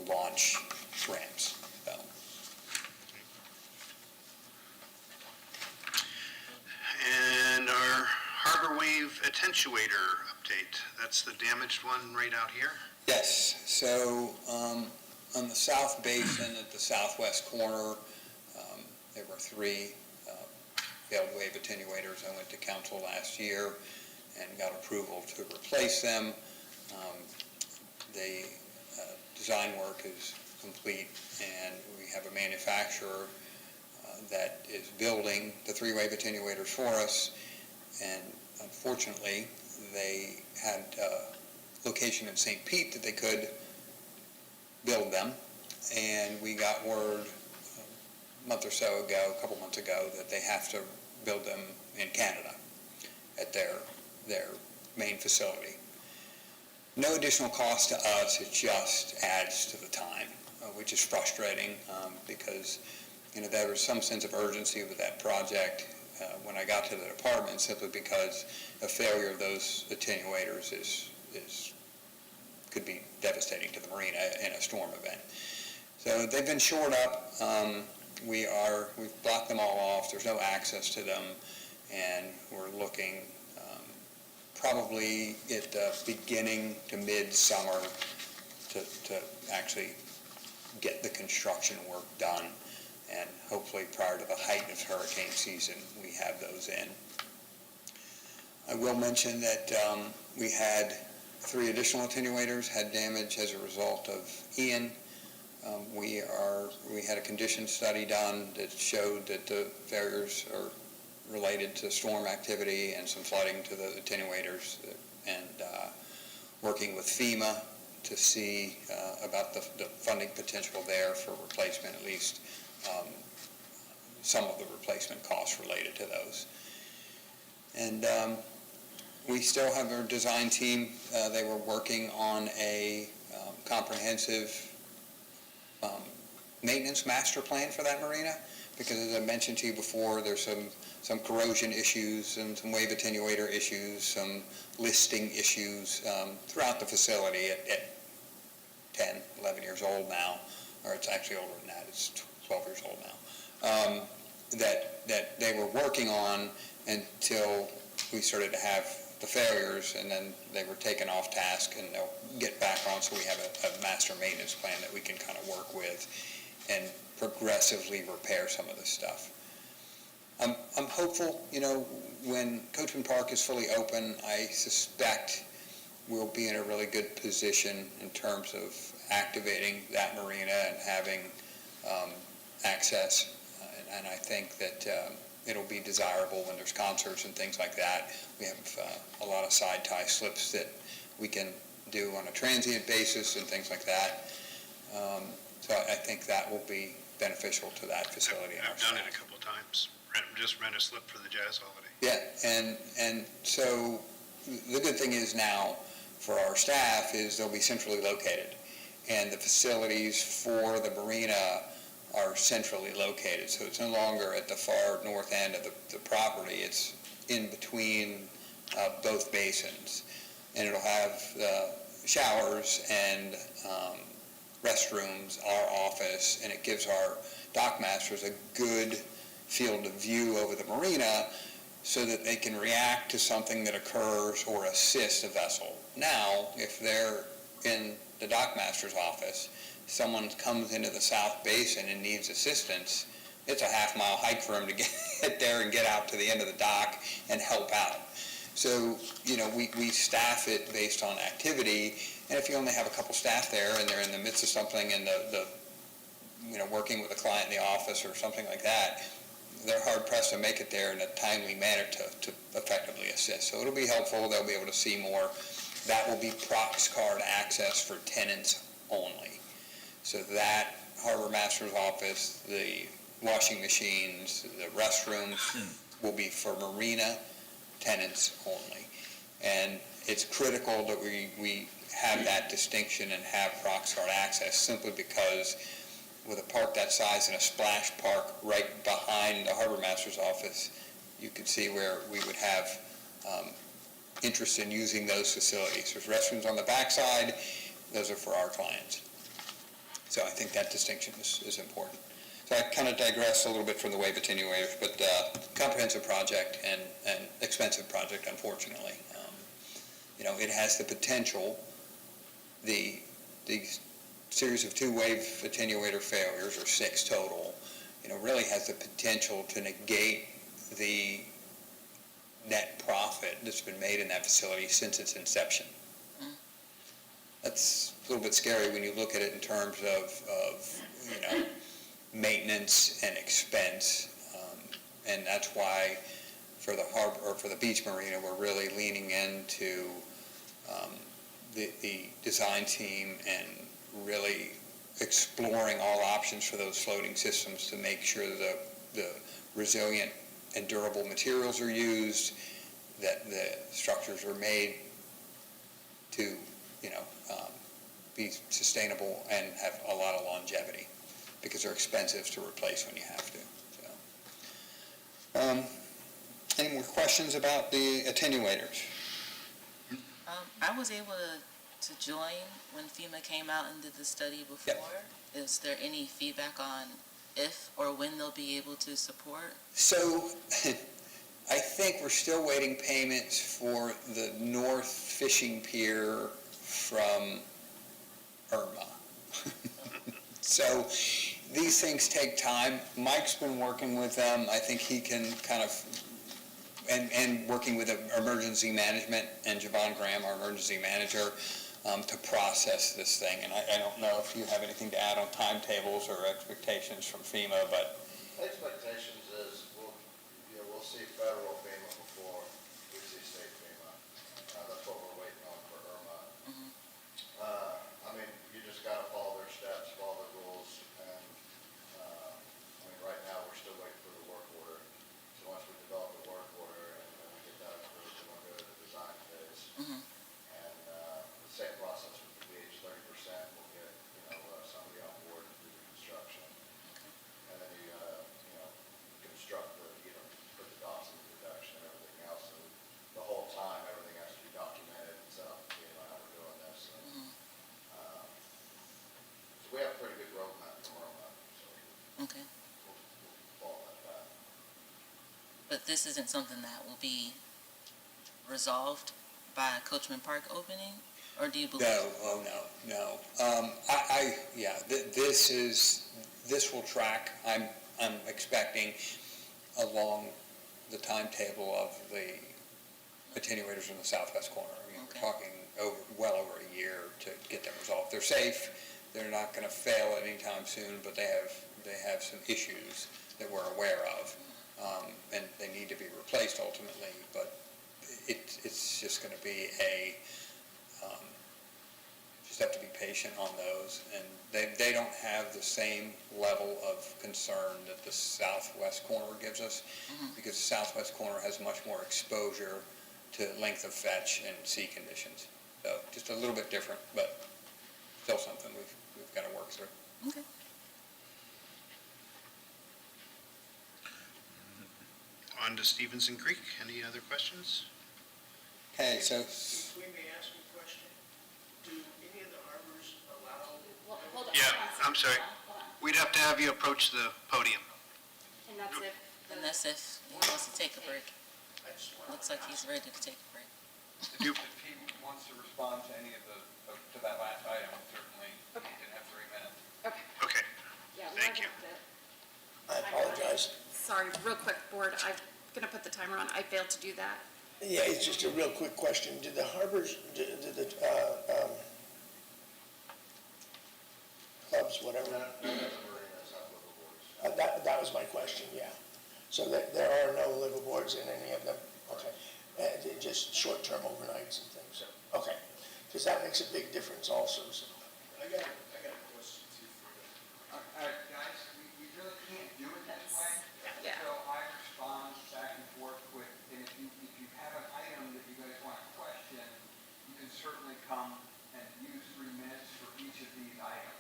launch ramps. So. And our Harbor Wave attenuator update, that's the damaged one right out here? Yes, so on the south basin at the southwest corner, there were 3 failed wave attenuators. I went to council last year and got approval to replace them. the design work is complete, and we have a manufacturer that is building the three-wave attenuators for us, and unfortunately, they had a location in St. Pete that they could build them, and we got word a month or so ago, a couple months ago, that they have to build them in Canada at their main facility. No additional cost to us, it just adds to the time, which is frustrating because there was some sense of urgency with that project when I got to the department, simply because a failure of those attenuators could be devastating to the marina in a storm event. So they've been shored up. We've blocked them all off. There's no access to them, and we're looking probably at the beginning to mid-summer to actually get the construction work done, and hopefully prior to the height of hurricane season, we have those in. I will mention that we had 3 additional attenuators had damage as a result of Ian. We had a condition study done that showed that the failures are related to storm activity and some flooding to the attenuators, and working with FEMA to see about the funding potential there for replacement, at least some of the replacement costs related to those. And we still have our design team. They were working on a comprehensive maintenance master plan for that marina, because as I mentioned to you before, there's some corrosion issues and some wave attenuator issues, some listing issues throughout the facility at 10, 11 years old now, or it's actually older than that, it's 12 years old now, that they were working on until we started to have the failures, and then they were taken off task, and they'll get back on, so we have a master maintenance plan that we can kind of work with and progressively repair some of this stuff. I'm hopeful, when Coachman Park is fully open, I suspect we'll be in a really good position in terms of activating that marina and having access, and I think that it'll be desirable when there's concerts and things like that. We have a lot of side tie slips that we can do on a transient basis and things like that. So I think that will be beneficial to that facility. I've done it a couple of times. Just rent a slip for the jazz holiday. Yeah, and so the good thing is now for our staff is they'll be centrally located, and the facilities for the marina are centrally located. So it's no longer at the far north end of the property. It's in between both basins, and it'll have showers and restrooms, our office, and it gives our dock masters a good field of view over the marina so that they can react to something that occurs or assist a vessel. Now, if they're in the dock master's office, someone comes into the South Basin and needs assistance, it's a half-mile hike for them to get there and get out to the end of the dock and help out. So, we staff it based on activity, and if you only have a couple staff there and they're in the midst of something and the working with a client in the office or something like that, they're hard-pressed to make it there in a timely manner to effectively assist. So it'll be helpful. They'll be able to see more. That will be prox card access for tenants only. So that harbor master's office, the washing machines, the restrooms will be for marina tenants only. And it's critical that we have that distinction and have prox card access, simply because with a park that size and a splash park right behind the harbor master's office, you could see where we would have interest in using those facilities. There's restrooms on the backside. Those are for our clients. So I think that distinction is important. So I kind of digressed a little bit from the wave attenuators, but comprehensive project and expensive project, unfortunately. It has the potential, the series of 2 wave attenuator failures, or 6 total, really has the potential to negate the net profit that's been made in that facility since its inception. that's a little bit scary when you look at it in terms of maintenance and expense. And that's why for the harbor, or for the beach marina, we're really leaning into the design team and really exploring all options for those floating systems to make sure the resilient and durable materials are used, that the structures are made to, be sustainable and have a lot of longevity, because they're expensive to replace when you have to. So, any more questions about the attenuators? I was able to join when FEMA came out and did the study before. Yep. Is there any feedback on if or when they'll be able to support? So, I think we're still waiting payments for the North Fishing Pier from Irma. So, these things take time. Mike's been working with them. I think he can kind of, and working with emergency management and Javon Graham, our emergency manager, to process this thing. And I don't know if you have anything to add on timetables or expectations from FEMA, but Expectations is we'll see federal FEMA before we see state FEMA. That's what we're waiting on for Irma. You just gotta follow their steps, follow their rules, and, right now, we're still waiting for the work order. So once we develop the work order and then we get that approved, then we'll go to the design phase. And, the same process with the beach, 30%, we'll get, somebody on board to do the construction. And then you construct put the docks in production and everything else. And the whole time, everything has to be documented and set up, how we're doing this. And, so we have a pretty good roadmap from Irma, so Okay. we'll follow that path. But this isn't something that will be resolved by Coachman Park opening? Or do you believe? no. This will track, I'm expecting, along the timetable of the attenuators in the southwest corner. Okay. We're talking well over a year to get them resolved. They're safe, they're not going to fail anytime soon, but they have some issues that we're aware of, and they need to be replaced ultimately, but it's just going to be just have to be patient on those, and they don't have the same level of concern that the southwest corner gives us, because the southwest corner has much more exposure to length of fetch and sea conditions. So just a little bit different, but still something we've got to work through. Okay. On to Stevenson Creek. Any other questions? Okay, so If we may ask a question, do any of the harbors allow? Well, hold on. Yeah, hold on, I'm sorry. hold on. We'd have to have you approach the podium. And that's if. And that's if he wants to take a break. I just want Looks like he's ready to take a break. If you- if he wants to respond to any of to that last item, certainly Okay. he can have 3 minutes. Okay. Okay, Yeah, we're Thank gonna you. have to- I apologize. Sorry, real quick, board, I'm gonna put the timer on. I failed to do that. Yeah, it's just a real quick question. Did the harbors, did the clubs, whatever? None of the marinas have liveaboards. That was my question, yeah. So there are no liveaboards in any of them? Okay. Just short-term overnights and things? Okay. Because that makes a big difference also, so. I got a question too for you. Guys, we really can't do it this way. Yeah. So I respond back and forth with, and if you have an item that you guys want to question, you can certainly come and use 3 minutes for each of these items.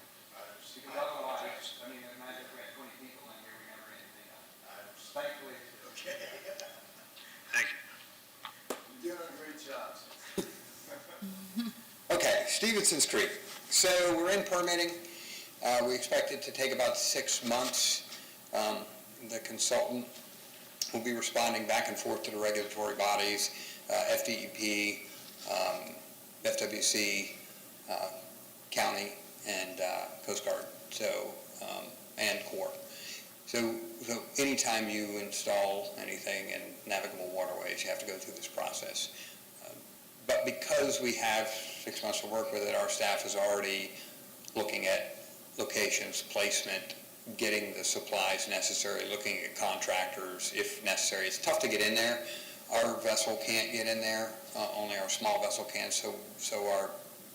Because otherwise, imagine if we had 20 people in here, we never get anything done. Thankfully. Okay. thank you. You're doing a great job. Okay, Stevenson's Creek. So we're in permitting. We expect it to take about 6 months. The consultant will be responding back and forth to the regulatory bodies, FDEP, FWC, county, and Coast Guard, and Corps. So anytime you install anything in navigable waterways, you have to go through this process. But because we have 6 months to work with it, our staff is already looking at locations, placement, getting the supplies necessary, looking at contractors if necessary. It's tough to get in there. Our vessel can't get in there, only our small vessel can, so our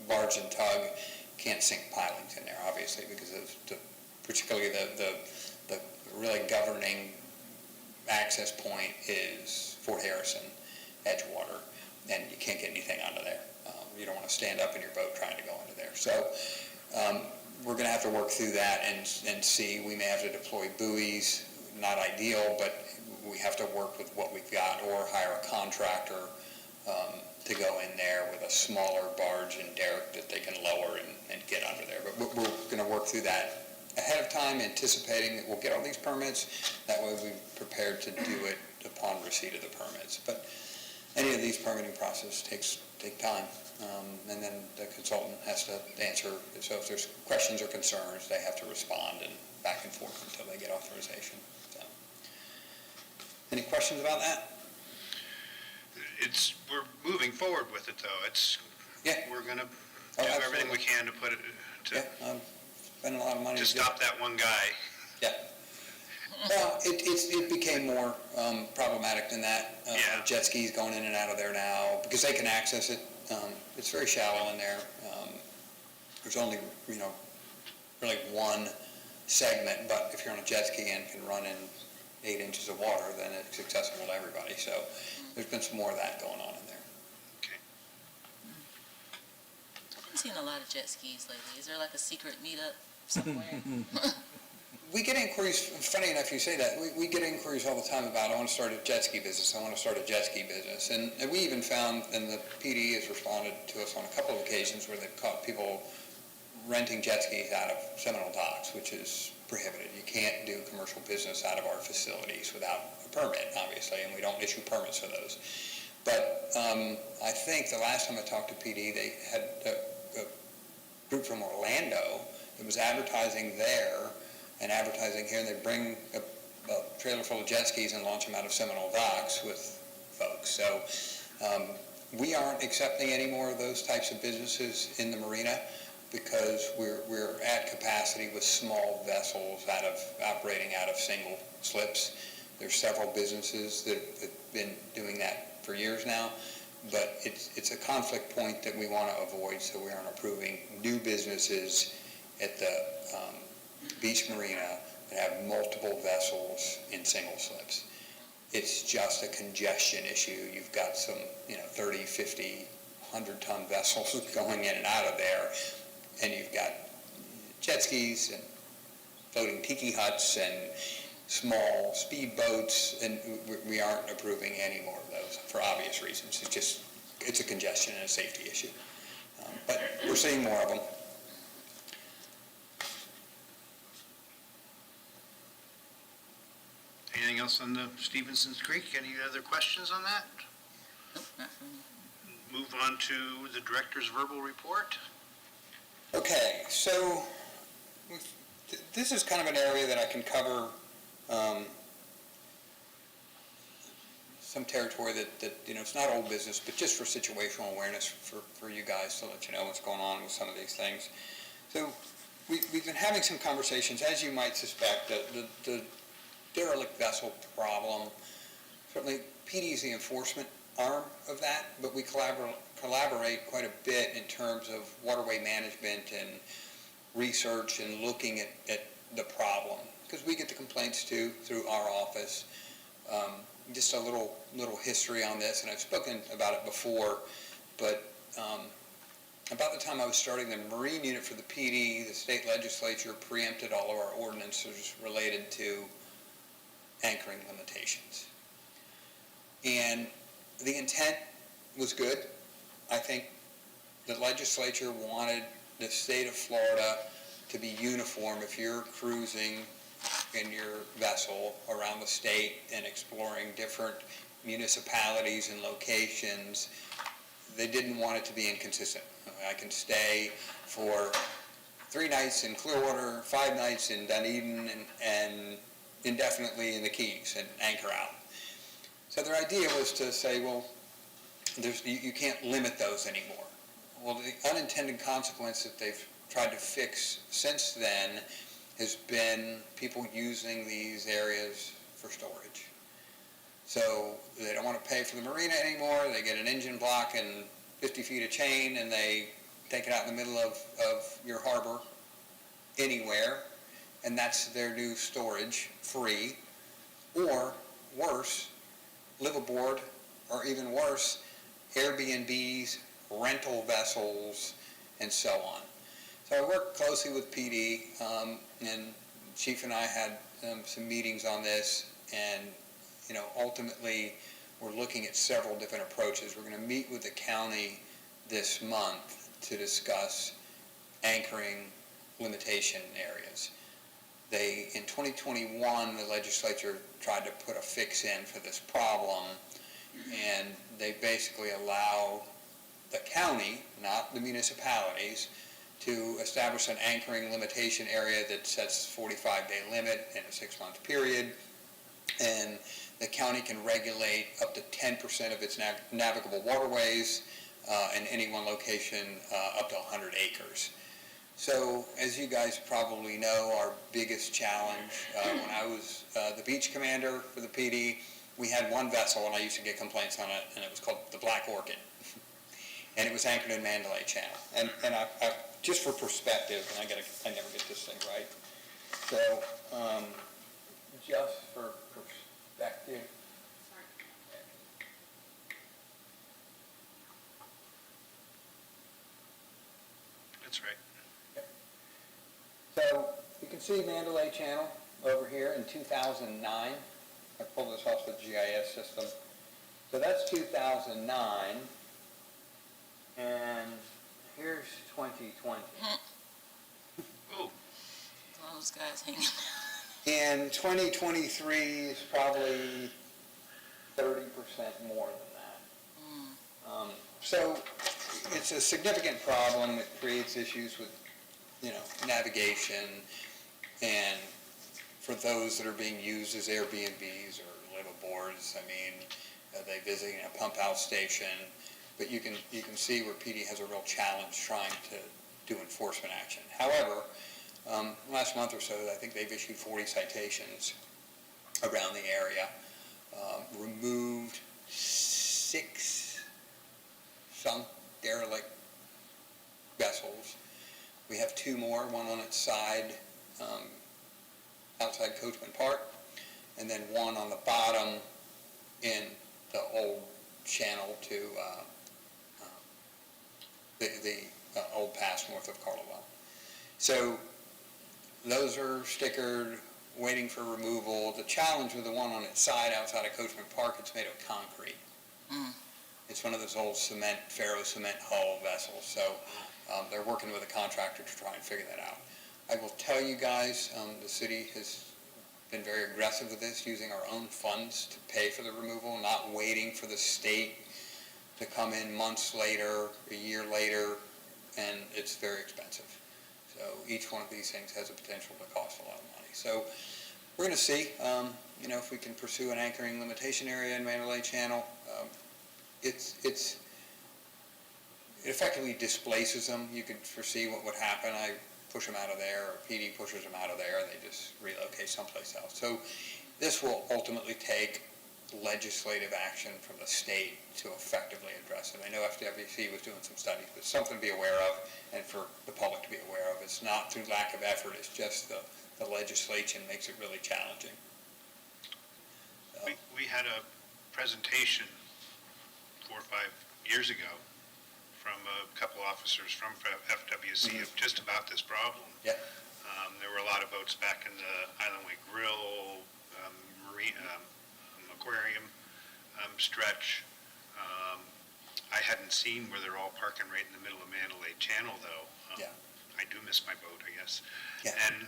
barge and tug can't sink pilings in there, obviously, because of particularly the really governing access point is Fort Harrison, Edgewater, and you can't get anything under there. You don't want to stand up in your boat trying to go under there. So we're going to have to work through that and see. We may have to deploy buoys, not ideal, but we have to work with what we've got or hire a contractor to go in there with a smaller barge and derrick that they can lower and get under there. But we're going to work through that ahead of time, anticipating that we'll get all these permits. That way we're prepared to do it upon receipt of the permits. But any of these permitting processes take time, and then the consultant has to answer. So if there's questions or concerns, they have to respond and back and forth until they get authorization. So, any questions about that? We're moving forward with it, though. We're going to do everything we can to put it, to Spending a lot of money. to stop that one guy. Yeah. Well, it became more problematic than that. Jet skis going in and out of there now, because they can access it. It's very shallow in there. There's only, really one segment, but if you're on a jet ski and can run in 8 inches of water, then it's accessible to everybody. So there's been some more of that going on in there. Okay. I haven't seen a lot of jet skis lately. Is there like a secret meetup somewhere? We get inquiries, funny enough you say that, we get inquiries all the time about, I want to start a jet ski business, And we even found, and the PD has responded to us on a couple of occasions where they've caught people renting jet skis out of Seminole docks, which is prohibited. You can't do commercial business out of our facilities without a permit, obviously, and we don't issue permits for those. But I think the last time I talked to PD, they had a group from Orlando that was advertising there and advertising here, and they bring a trailer full of jet skis and launch them out of Seminole docks with folks. So we aren't accepting any more of those types of businesses in the marina because we're at capacity with small vessels operating out of single slips. There's several businesses that have been doing that for years now, but it's a conflict point that we want to avoid, so we aren't approving new businesses at the beach marina that have multiple vessels in single slips. It's just a congestion issue. You've got some 30, 50, 100-ton vessels going in and out of there, and you've got jet skis and floating tiki huts and small speedboats, and we aren't approving any more of those for obvious reasons. It's a congestion and a safety issue. But we're seeing more of them. Anything else on the Stevenson's Creek? Any other questions on that? Nope, not for me. Move on to the director's verbal report. Okay, so this is kind of an area that I can cover some territory that it's not old business, but just for situational awareness for you guys to let you know what's going on with some of these things. So we've been having some conversations, as you might suspect, the derelict vessel problem. Certainly, PD is the enforcement arm of that, but we collaborate quite a bit in terms of waterway management and research and looking at the problem, because we get the complaints too through our office. Just a little history on this, and I've spoken about it before, but about the time I was starting the Marine unit for the PD, the state legislature preempted all of our ordinances related to anchoring limitations. And the intent was good. I think the legislature wanted the state of Florida to be uniform. If you're cruising in your vessel around the state and exploring different municipalities and locations, they didn't want it to be inconsistent. I can stay for 3 nights in Clearwater, 5 nights in Dunedin, and indefinitely in the Keys and anchor out. So their idea was to say, well, you can't limit those anymore. Well, the unintended consequence that they've tried to fix since then has been people using these areas for storage. So they don't want to pay for the marina anymore. They get an engine block and 50 feet of chain, and they take it out in the middle of your harbor anywhere, and that's their new storage, free. Or worse, live aboard, or even worse, Airbnbs, rental vessels, and so on. So I worked closely with PD, and Chief and I had some meetings on this, and ultimately we're looking at several different approaches. We're going to meet with the county this month to discuss anchoring limitation areas. In 2021, the legislature tried to put a fix in for this problem, and they basically allow the county, not the municipalities, to establish an anchoring limitation area that sets a 45-day limit in a 6-month period, and the county can regulate up to 10% of its navigable waterways, in any one location up to 100 acres. So, as you guys probably know, our biggest challenge, when I was the beach commander for the PD, we had one vessel, and I used to get complaints on it, and it was called the Black Orchid. And it was anchored in Mandalay Channel. And I just for perspective, and I never get this thing right. So, just for perspective. That's right. So you can see Mandalay Channel over here in 2009. I pulled this off the GIS system. So that's 2009. And here's 2020. Oh, Those guys hanging out. And 2023 is probably 30% more than that. So it's a significant problem. It creates issues with, navigation, and for those that are being used as Airbnbs or liveaboards. I mean, are they visiting a pump out station? But you can see where PD has a real challenge trying to do enforcement action. However, last month or so, I think they've issued 40 citations around the area, removed 6 sunk derelict vessels. We have 2 more, one on its side outside Coachman Park, and then one on the bottom in the old channel to the old pass north of Carlisle. So those are stickered, waiting for removal. The challenge with the one on its side outside of Coachman Park, it's made of concrete. It's one of those old ferro cement hull vessels. So they're working with a contractor to try and figure that out. I will tell you guys, the city has been very aggressive with this, using our own funds to pay for the removal, not waiting for the state to come in months later, a year later, and it's very expensive. So each one of these things has a potential to cost a lot of money. So we're going to see, if we can pursue an anchoring limitation area in Mandalay Channel. It effectively displaces them. You could foresee what would happen. I push them out of there, or PD pushes them out of there, and they just relocate someplace else. So this will ultimately take legislative action from the state to effectively address it. I know FWC was doing some studies, but something to be aware of, and for the public to be aware of. It's not through lack of effort, it's just the legislation makes it really challenging. So. we had a presentation 4 or 5 years ago from a couple officers from FWC of just about this problem. Yeah. There were a lot of boats back in the Island Way Grill, aquarium stretch. I hadn't seen where they're all parking right in the middle of Mandalay Channel, though. Yeah. I do miss my boat, I guess. Yeah. And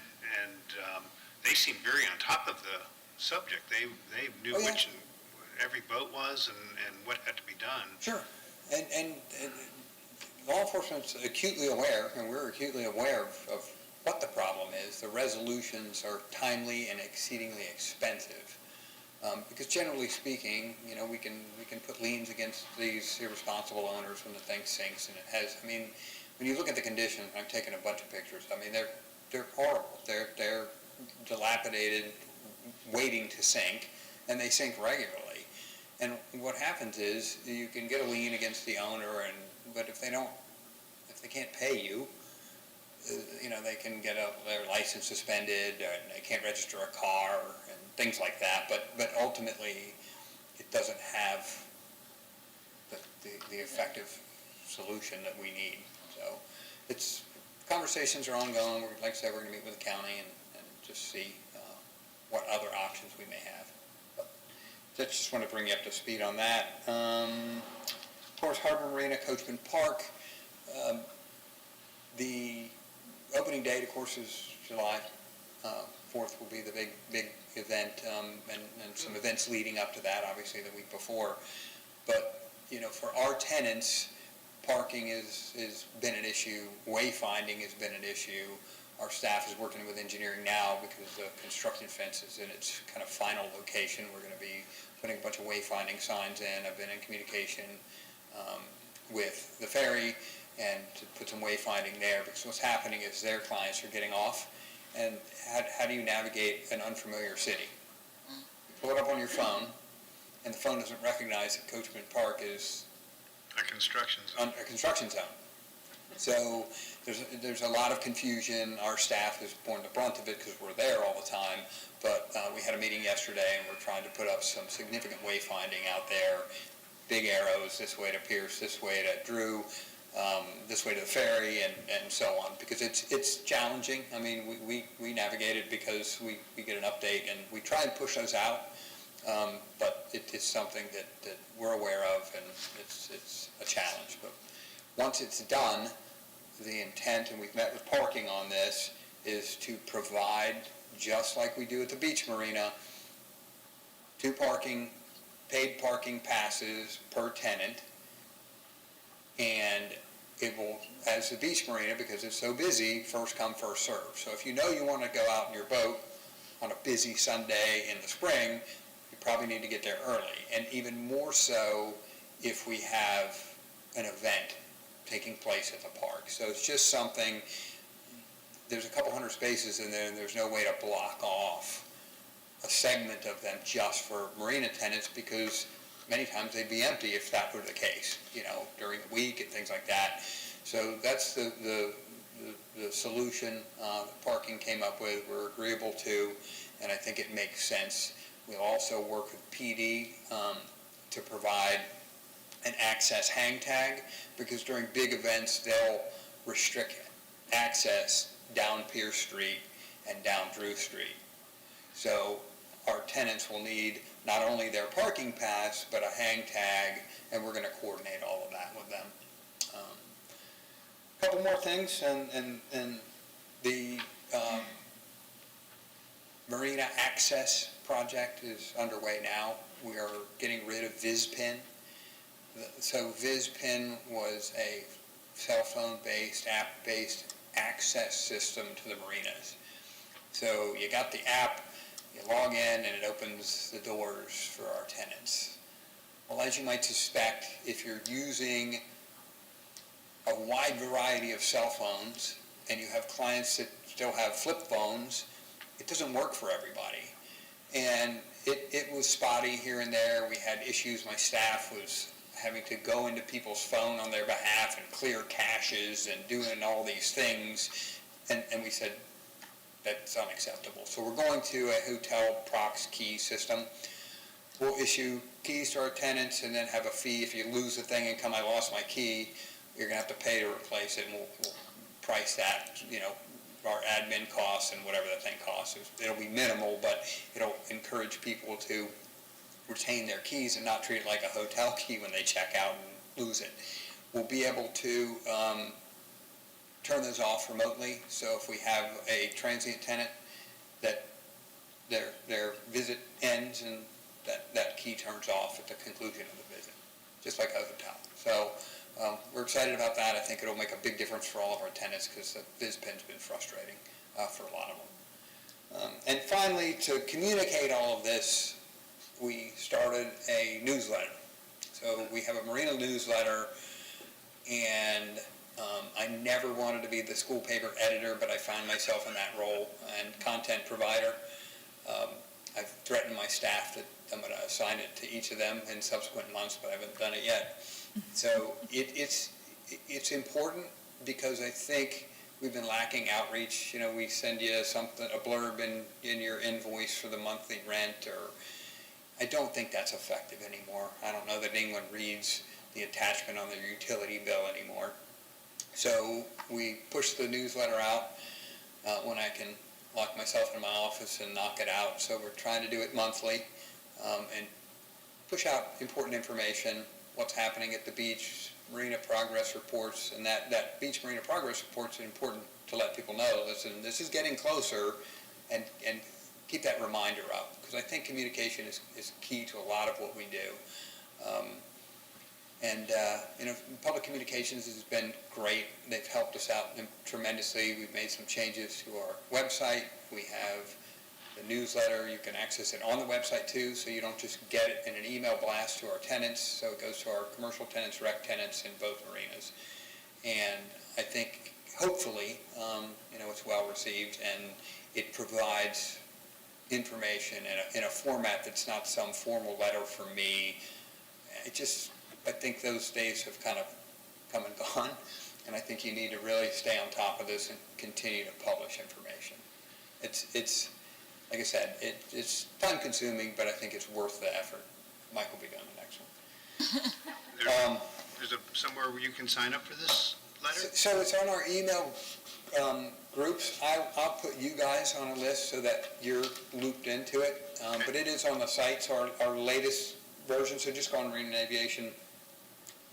they seemed very on top of the subject. They knew which every boat was and what had to be done. Sure. And law enforcement's acutely aware, and we're acutely aware of what the problem is. The resolutions are timely and exceedingly expensive. Because generally speaking, we can put liens against these irresponsible owners when the thing sinks, and it has, when you look at the condition, I've taken a bunch of pictures, they're horrible. They're dilapidated, waiting to sink, and they sink regularly. And what happens is you can get a lien against the owner, but if they can't pay you, they can get their license suspended, and they can't register a car, and things like that. But ultimately, it doesn't have the effective solution that we need. So conversations are ongoing. Like I said, we're going to meet with the county and just see what other options we may have. But just want to bring you up to speed on that. Of course, Harbor Marina, Coachman Park. The opening date, of course, is July 4th will be the big event, and some events leading up to that, obviously the week before. But, for our tenants, parking has been an issue. Wayfinding has been an issue. Our staff is working with engineering now because the construction fence is in its kind of final location. We're going to be putting a bunch of wayfinding signs in. I've been in communication with the ferry and to put some wayfinding there, because what's happening is their clients are getting off, and how do you navigate an unfamiliar city? You pull it up on your phone, and the phone doesn't recognize that Coachman Park is A construction zone. a construction zone. So there's a lot of confusion. Our staff has borne the brunt of it because we're there all the time, but we had a meeting yesterday, and we're trying to put up some significant wayfinding out there, big arrows, this way to Pierce, this way to Drew, this way to the ferry, and so on, because it's challenging. We navigate it because we get an update, and we try and push those out, but it's something that we're aware of, and it's a challenge. But once it's done, the intent, and we've met with parking on this, is to provide, just like we do at the beach marina, 2 paid parking passes per tenant, and it will, as the beach marina, because it's so busy, first come, first serve. So if you want to go out in your boat on a busy Sunday in the spring, you probably need to get there early. And even more so if we have an event taking place at the park. So it's just something, there's a couple hundred spaces in there, and there's no way to block off a segment of them just for marina tenants, because many times they'd be empty if that were the case, during the week and things like that. So that's the solution that parking came up with. We're agreeable to, and I think it makes sense. We'll also work with PD to provide an access hang tag, because during big events they'll restrict access down Pierce Street and down Drew Street. So our tenants will need not only their parking pass, but a hang tag, and we're going to coordinate all of that with them. A couple more things, and the Marina Access project is underway now. We are getting rid of VizPin. So VizPin was a cell phone-based, app-based access system to the marinas. So you got the app, you log in, and it opens the doors for our tenants. Well, as you might suspect, if you're using a wide variety of cell phones and you have clients that still have flip phones, it doesn't work for everybody. And it was spotty here and there. We had issues. My staff was having to go into people's phone on their behalf and clear caches and doing all these things. And we said, that's unacceptable. So we're going to a hotel prox key system. We'll issue keys to our tenants and then have a fee. If you lose the thing and come, I lost my key, you're going to have to pay to replace it, and we'll price that, our admin costs and whatever that thing costs. It'll be minimal, but it'll encourage people to retain their keys and not treat it like a hotel key when they check out and lose it. We'll be able to turn those off remotely. So if we have a transient tenant that their visit ends and that key turns off at the conclusion of the visit, just like a hotel. So we're excited about that. I think it'll make a big difference for all of our tenants, because the VizPin's been frustrating for a lot of them. And finally, to communicate all of this we started a newsletter. So we have a marina newsletter, and I never wanted to be the school paper editor, but I found myself in that role, and content provider. I've threatened my staff that I'm going to assign it to each of them in subsequent months, but I haven't done it yet. So it's important because I think we've been lacking outreach. You know, we send you something, a blurb in your invoice for the monthly rent, or I don't think that's effective anymore. I don't know that anyone reads the attachment on their utility bill anymore. So we push the newsletter out when I can lock myself in my office and knock it out. So we're trying to do it monthly and push out important information, what's happening at the beach, marina progress reports, and that beach marina progress reports are important to let people know, listen, this is getting closer, and keep that reminder up, because I think communication is key to a lot of what we do. Public communications has been great. They've helped us out tremendously. We've made some changes to our website. We have the newsletter. You can access it on the website too, so you don't just get it in an email blast to our tenants. So it goes to our commercial tenants, rec tenants in both marinas. And I think hopefully, it's well received, and it provides information in a format that's not some formal letter from me. I think those days have kind of come and gone, and I think you need to really stay on top of this and continue to publish information. It's like I said, it's time consuming, but I think it's worth the effort. Mike will be doing the next one. There's somewhere where you can sign up for this letter? So it's on our email groups. I'll put you guys on a list so that you're looped into it, Okay. but it is on the site, so our latest version, so just go on Marine and Aviation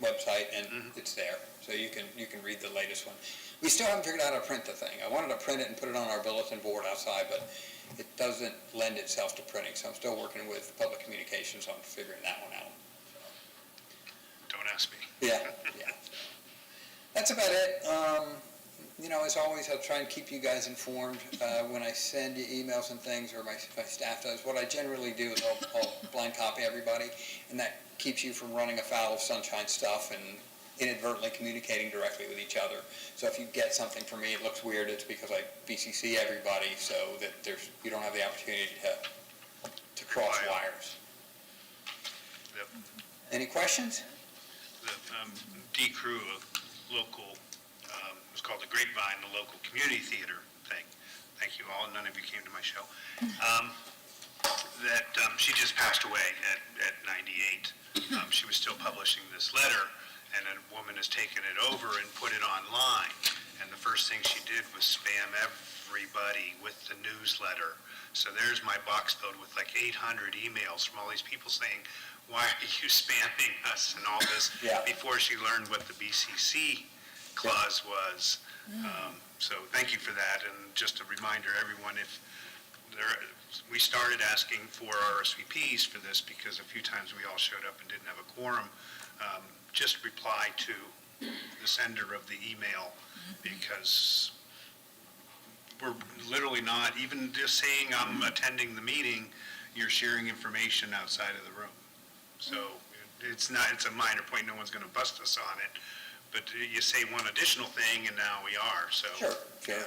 website, and it's there, so you can read the latest one. We still haven't figured out how to print the thing. I wanted to print it and put it on our bulletin board outside, but it doesn't lend itself to printing, so I'm still working with public communications on figuring that one out. Don't ask me. Yeah. That's about it. As always, I'll try and keep you guys informed when I send you emails and things, or my staff does. What I generally do is I'll blind copy everybody, and that keeps you from running afoul of sunshine stuff and inadvertently communicating directly with each other. So if you get something from me, it looks weird, it's because I BCC everybody so that you don't have the opportunity to cross wires. Yep. Any questions? The D Crew, a local, it was called the Grapevine, the local community theater thing. Thank you all. None of you came to my show. She just passed away at 98. She was still publishing this letter, and a woman has taken it over and put it online. And the first thing she did was spam everybody with the newsletter. So there's my box filled with like 800 emails from all these people saying, why are you spamming us and all this, before she learned what the BCC clause was. So thank you for that, and just a reminder, everyone, we started asking for RSVPs for this because a few times we all showed up and didn't have a quorum. Just reply to the sender of the email, because we're literally not, even just saying I'm attending the meeting, you're sharing information outside of the room. So it's a minor point, no one's going to bust us on it, but you say one additional thing and now we are, so. Sure.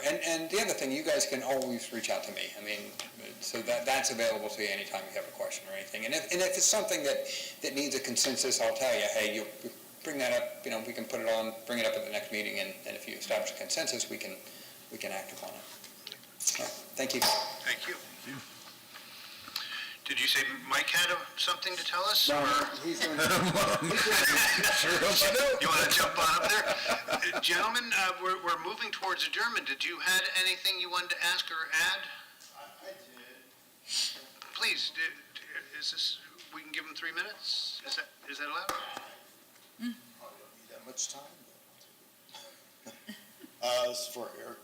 And the other thing, you guys can always reach out to me. I mean, so that's available to you anytime you have a question or anything. And if it's something that needs a consensus, I'll tell you, hey, you bring that up, we can put it on, bring it up at the next meeting, and if you establish a consensus, we can act upon it. So, thank you. Thank you. Did you say Mike had something to tell us? No, or? he's doing You want to jump on up there? Gentlemen, we're moving towards adjournment. Did you had anything you wanted to ask or add? I did. Please, is this, we can give them 3 minutes? Is that allowed? Probably don't need that much time, but this is for Eric.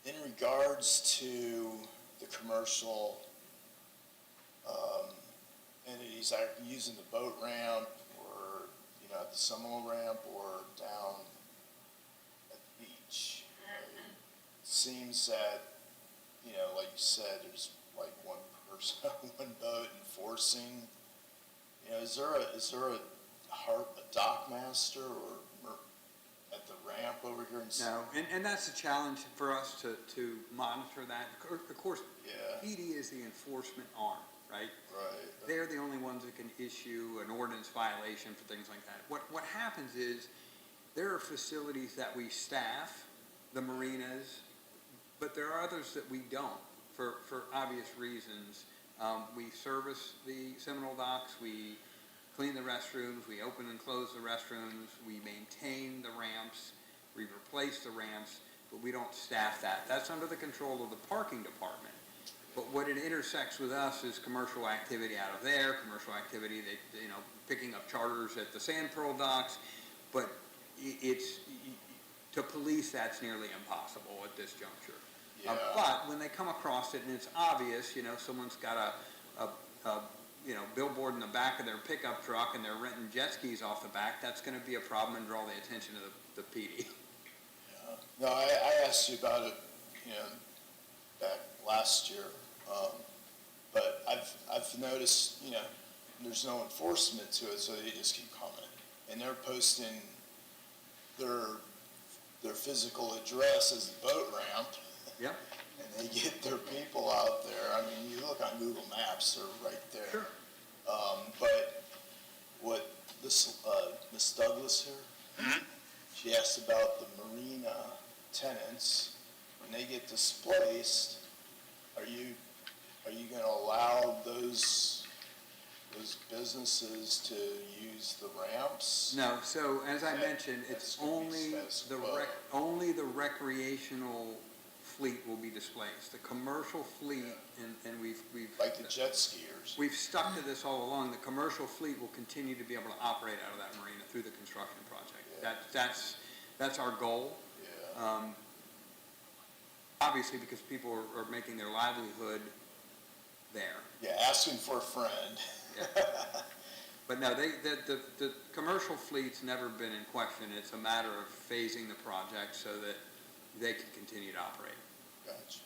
In regards to the commercial entities that are using the boat ramp, or at the Seminole ramp, or down at the beach, it seems that like you said, there's like one one boat enforcing, you know, is there a dock master or at the ramp over here in? No, and that's a challenge for us to monitor that. Of course, Yeah, PD is the enforcement arm, right? right. They're the only ones that can issue an ordinance violation for things like that. What happens is, there are facilities that we staff, the marinas, but there are others that we don't, for obvious reasons. We service the Seminole docks, we clean the restrooms, we open and close the restrooms, we maintain the ramps, we replace the ramps, but we don't staff that. That's under the control of the parking department. But what it intersects with us is commercial activity out of there, commercial activity, picking up charters at the Sand Pearl docks, but it's, to police that's nearly impossible at this juncture. Yeah. But when they come across it and it's obvious, someone's got a billboard in the back of their pickup truck and they're renting jet skis off the back, that's going to be a problem and draw the attention of the PD. Yeah. No, I asked you about it, back last year, but I've noticed, there's no enforcement to it, so they just keep coming. And they're posting their physical address as the boat ramp. Yep. And they get their people out there. I mean, you look on Google Maps, they're right there. Sure. But what this, Miss Douglas here, she asked about the marina tenants. When they get displaced, are you going to allow those businesses to use the ramps? No, so as I mentioned, That's it's gonna be only the recreational fleet will be displaced. The commercial fleet, and we've Like the jet skiers? we've stuck to this all along. The commercial fleet will continue to be able to operate out of that marina through the construction project. Yeah. That's our goal. Yeah. Obviously, because people are making their livelihood there. Yeah, asking for a friend. Yeah. But no, the commercial fleet's never been in question. It's a matter of phasing the project so that they can continue to operate. Gotcha.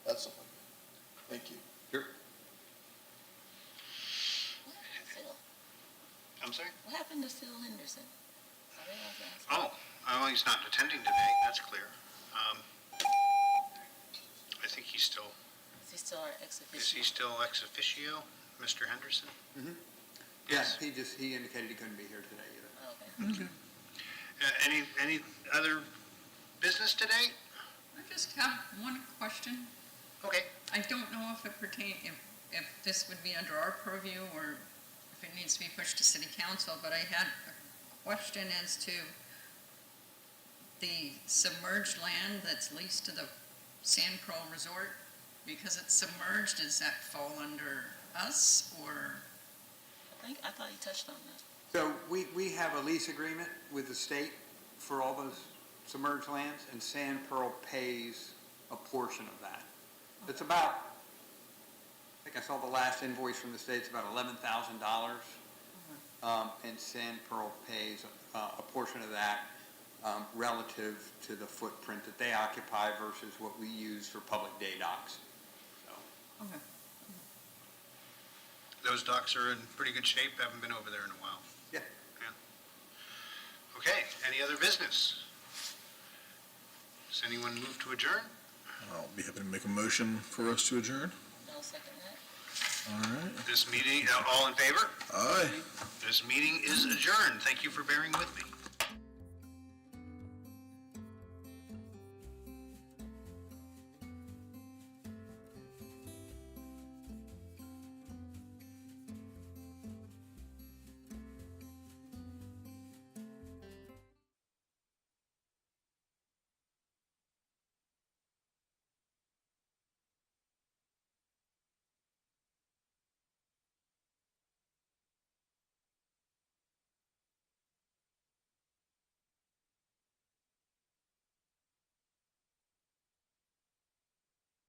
That's all. Thank you. Sure. What happened to Phil? I'm sorry? What happened to Phil Henderson? I realized that. Oh, well, he's not attending today, that's clear. I think he's still, Is he still our ex is officio? he still ex officio, Mr. Henderson? Yes, he indicated he couldn't be here today either. Okay. Any other business today? I just have one question. Okay. I don't know if it if this would be under our purview or if it needs to be pushed to city council, but I had a question as to the submerged land that's leased to the Sand Pearl Resort. Because it's submerged, does that fall under us or? I thought you touched on that. So we have a lease agreement with the state for all those submerged lands, and Sand Pearl pays a portion of that. It's about, I think I saw the last invoice from the state, it's about $11,000. And Sand Pearl pays a portion of that relative to the footprint that they occupy versus what we use for public day docks. So. Okay. Those docks are in pretty good shape, haven't been over there in a while. Yeah. Okay, any other business? Does anyone move to adjourn? I'll be happy to make a motion for us to adjourn. I'll second that. All right. This meeting, all in favor? Aye. This meeting is adjourned. Thank you for bearing with me.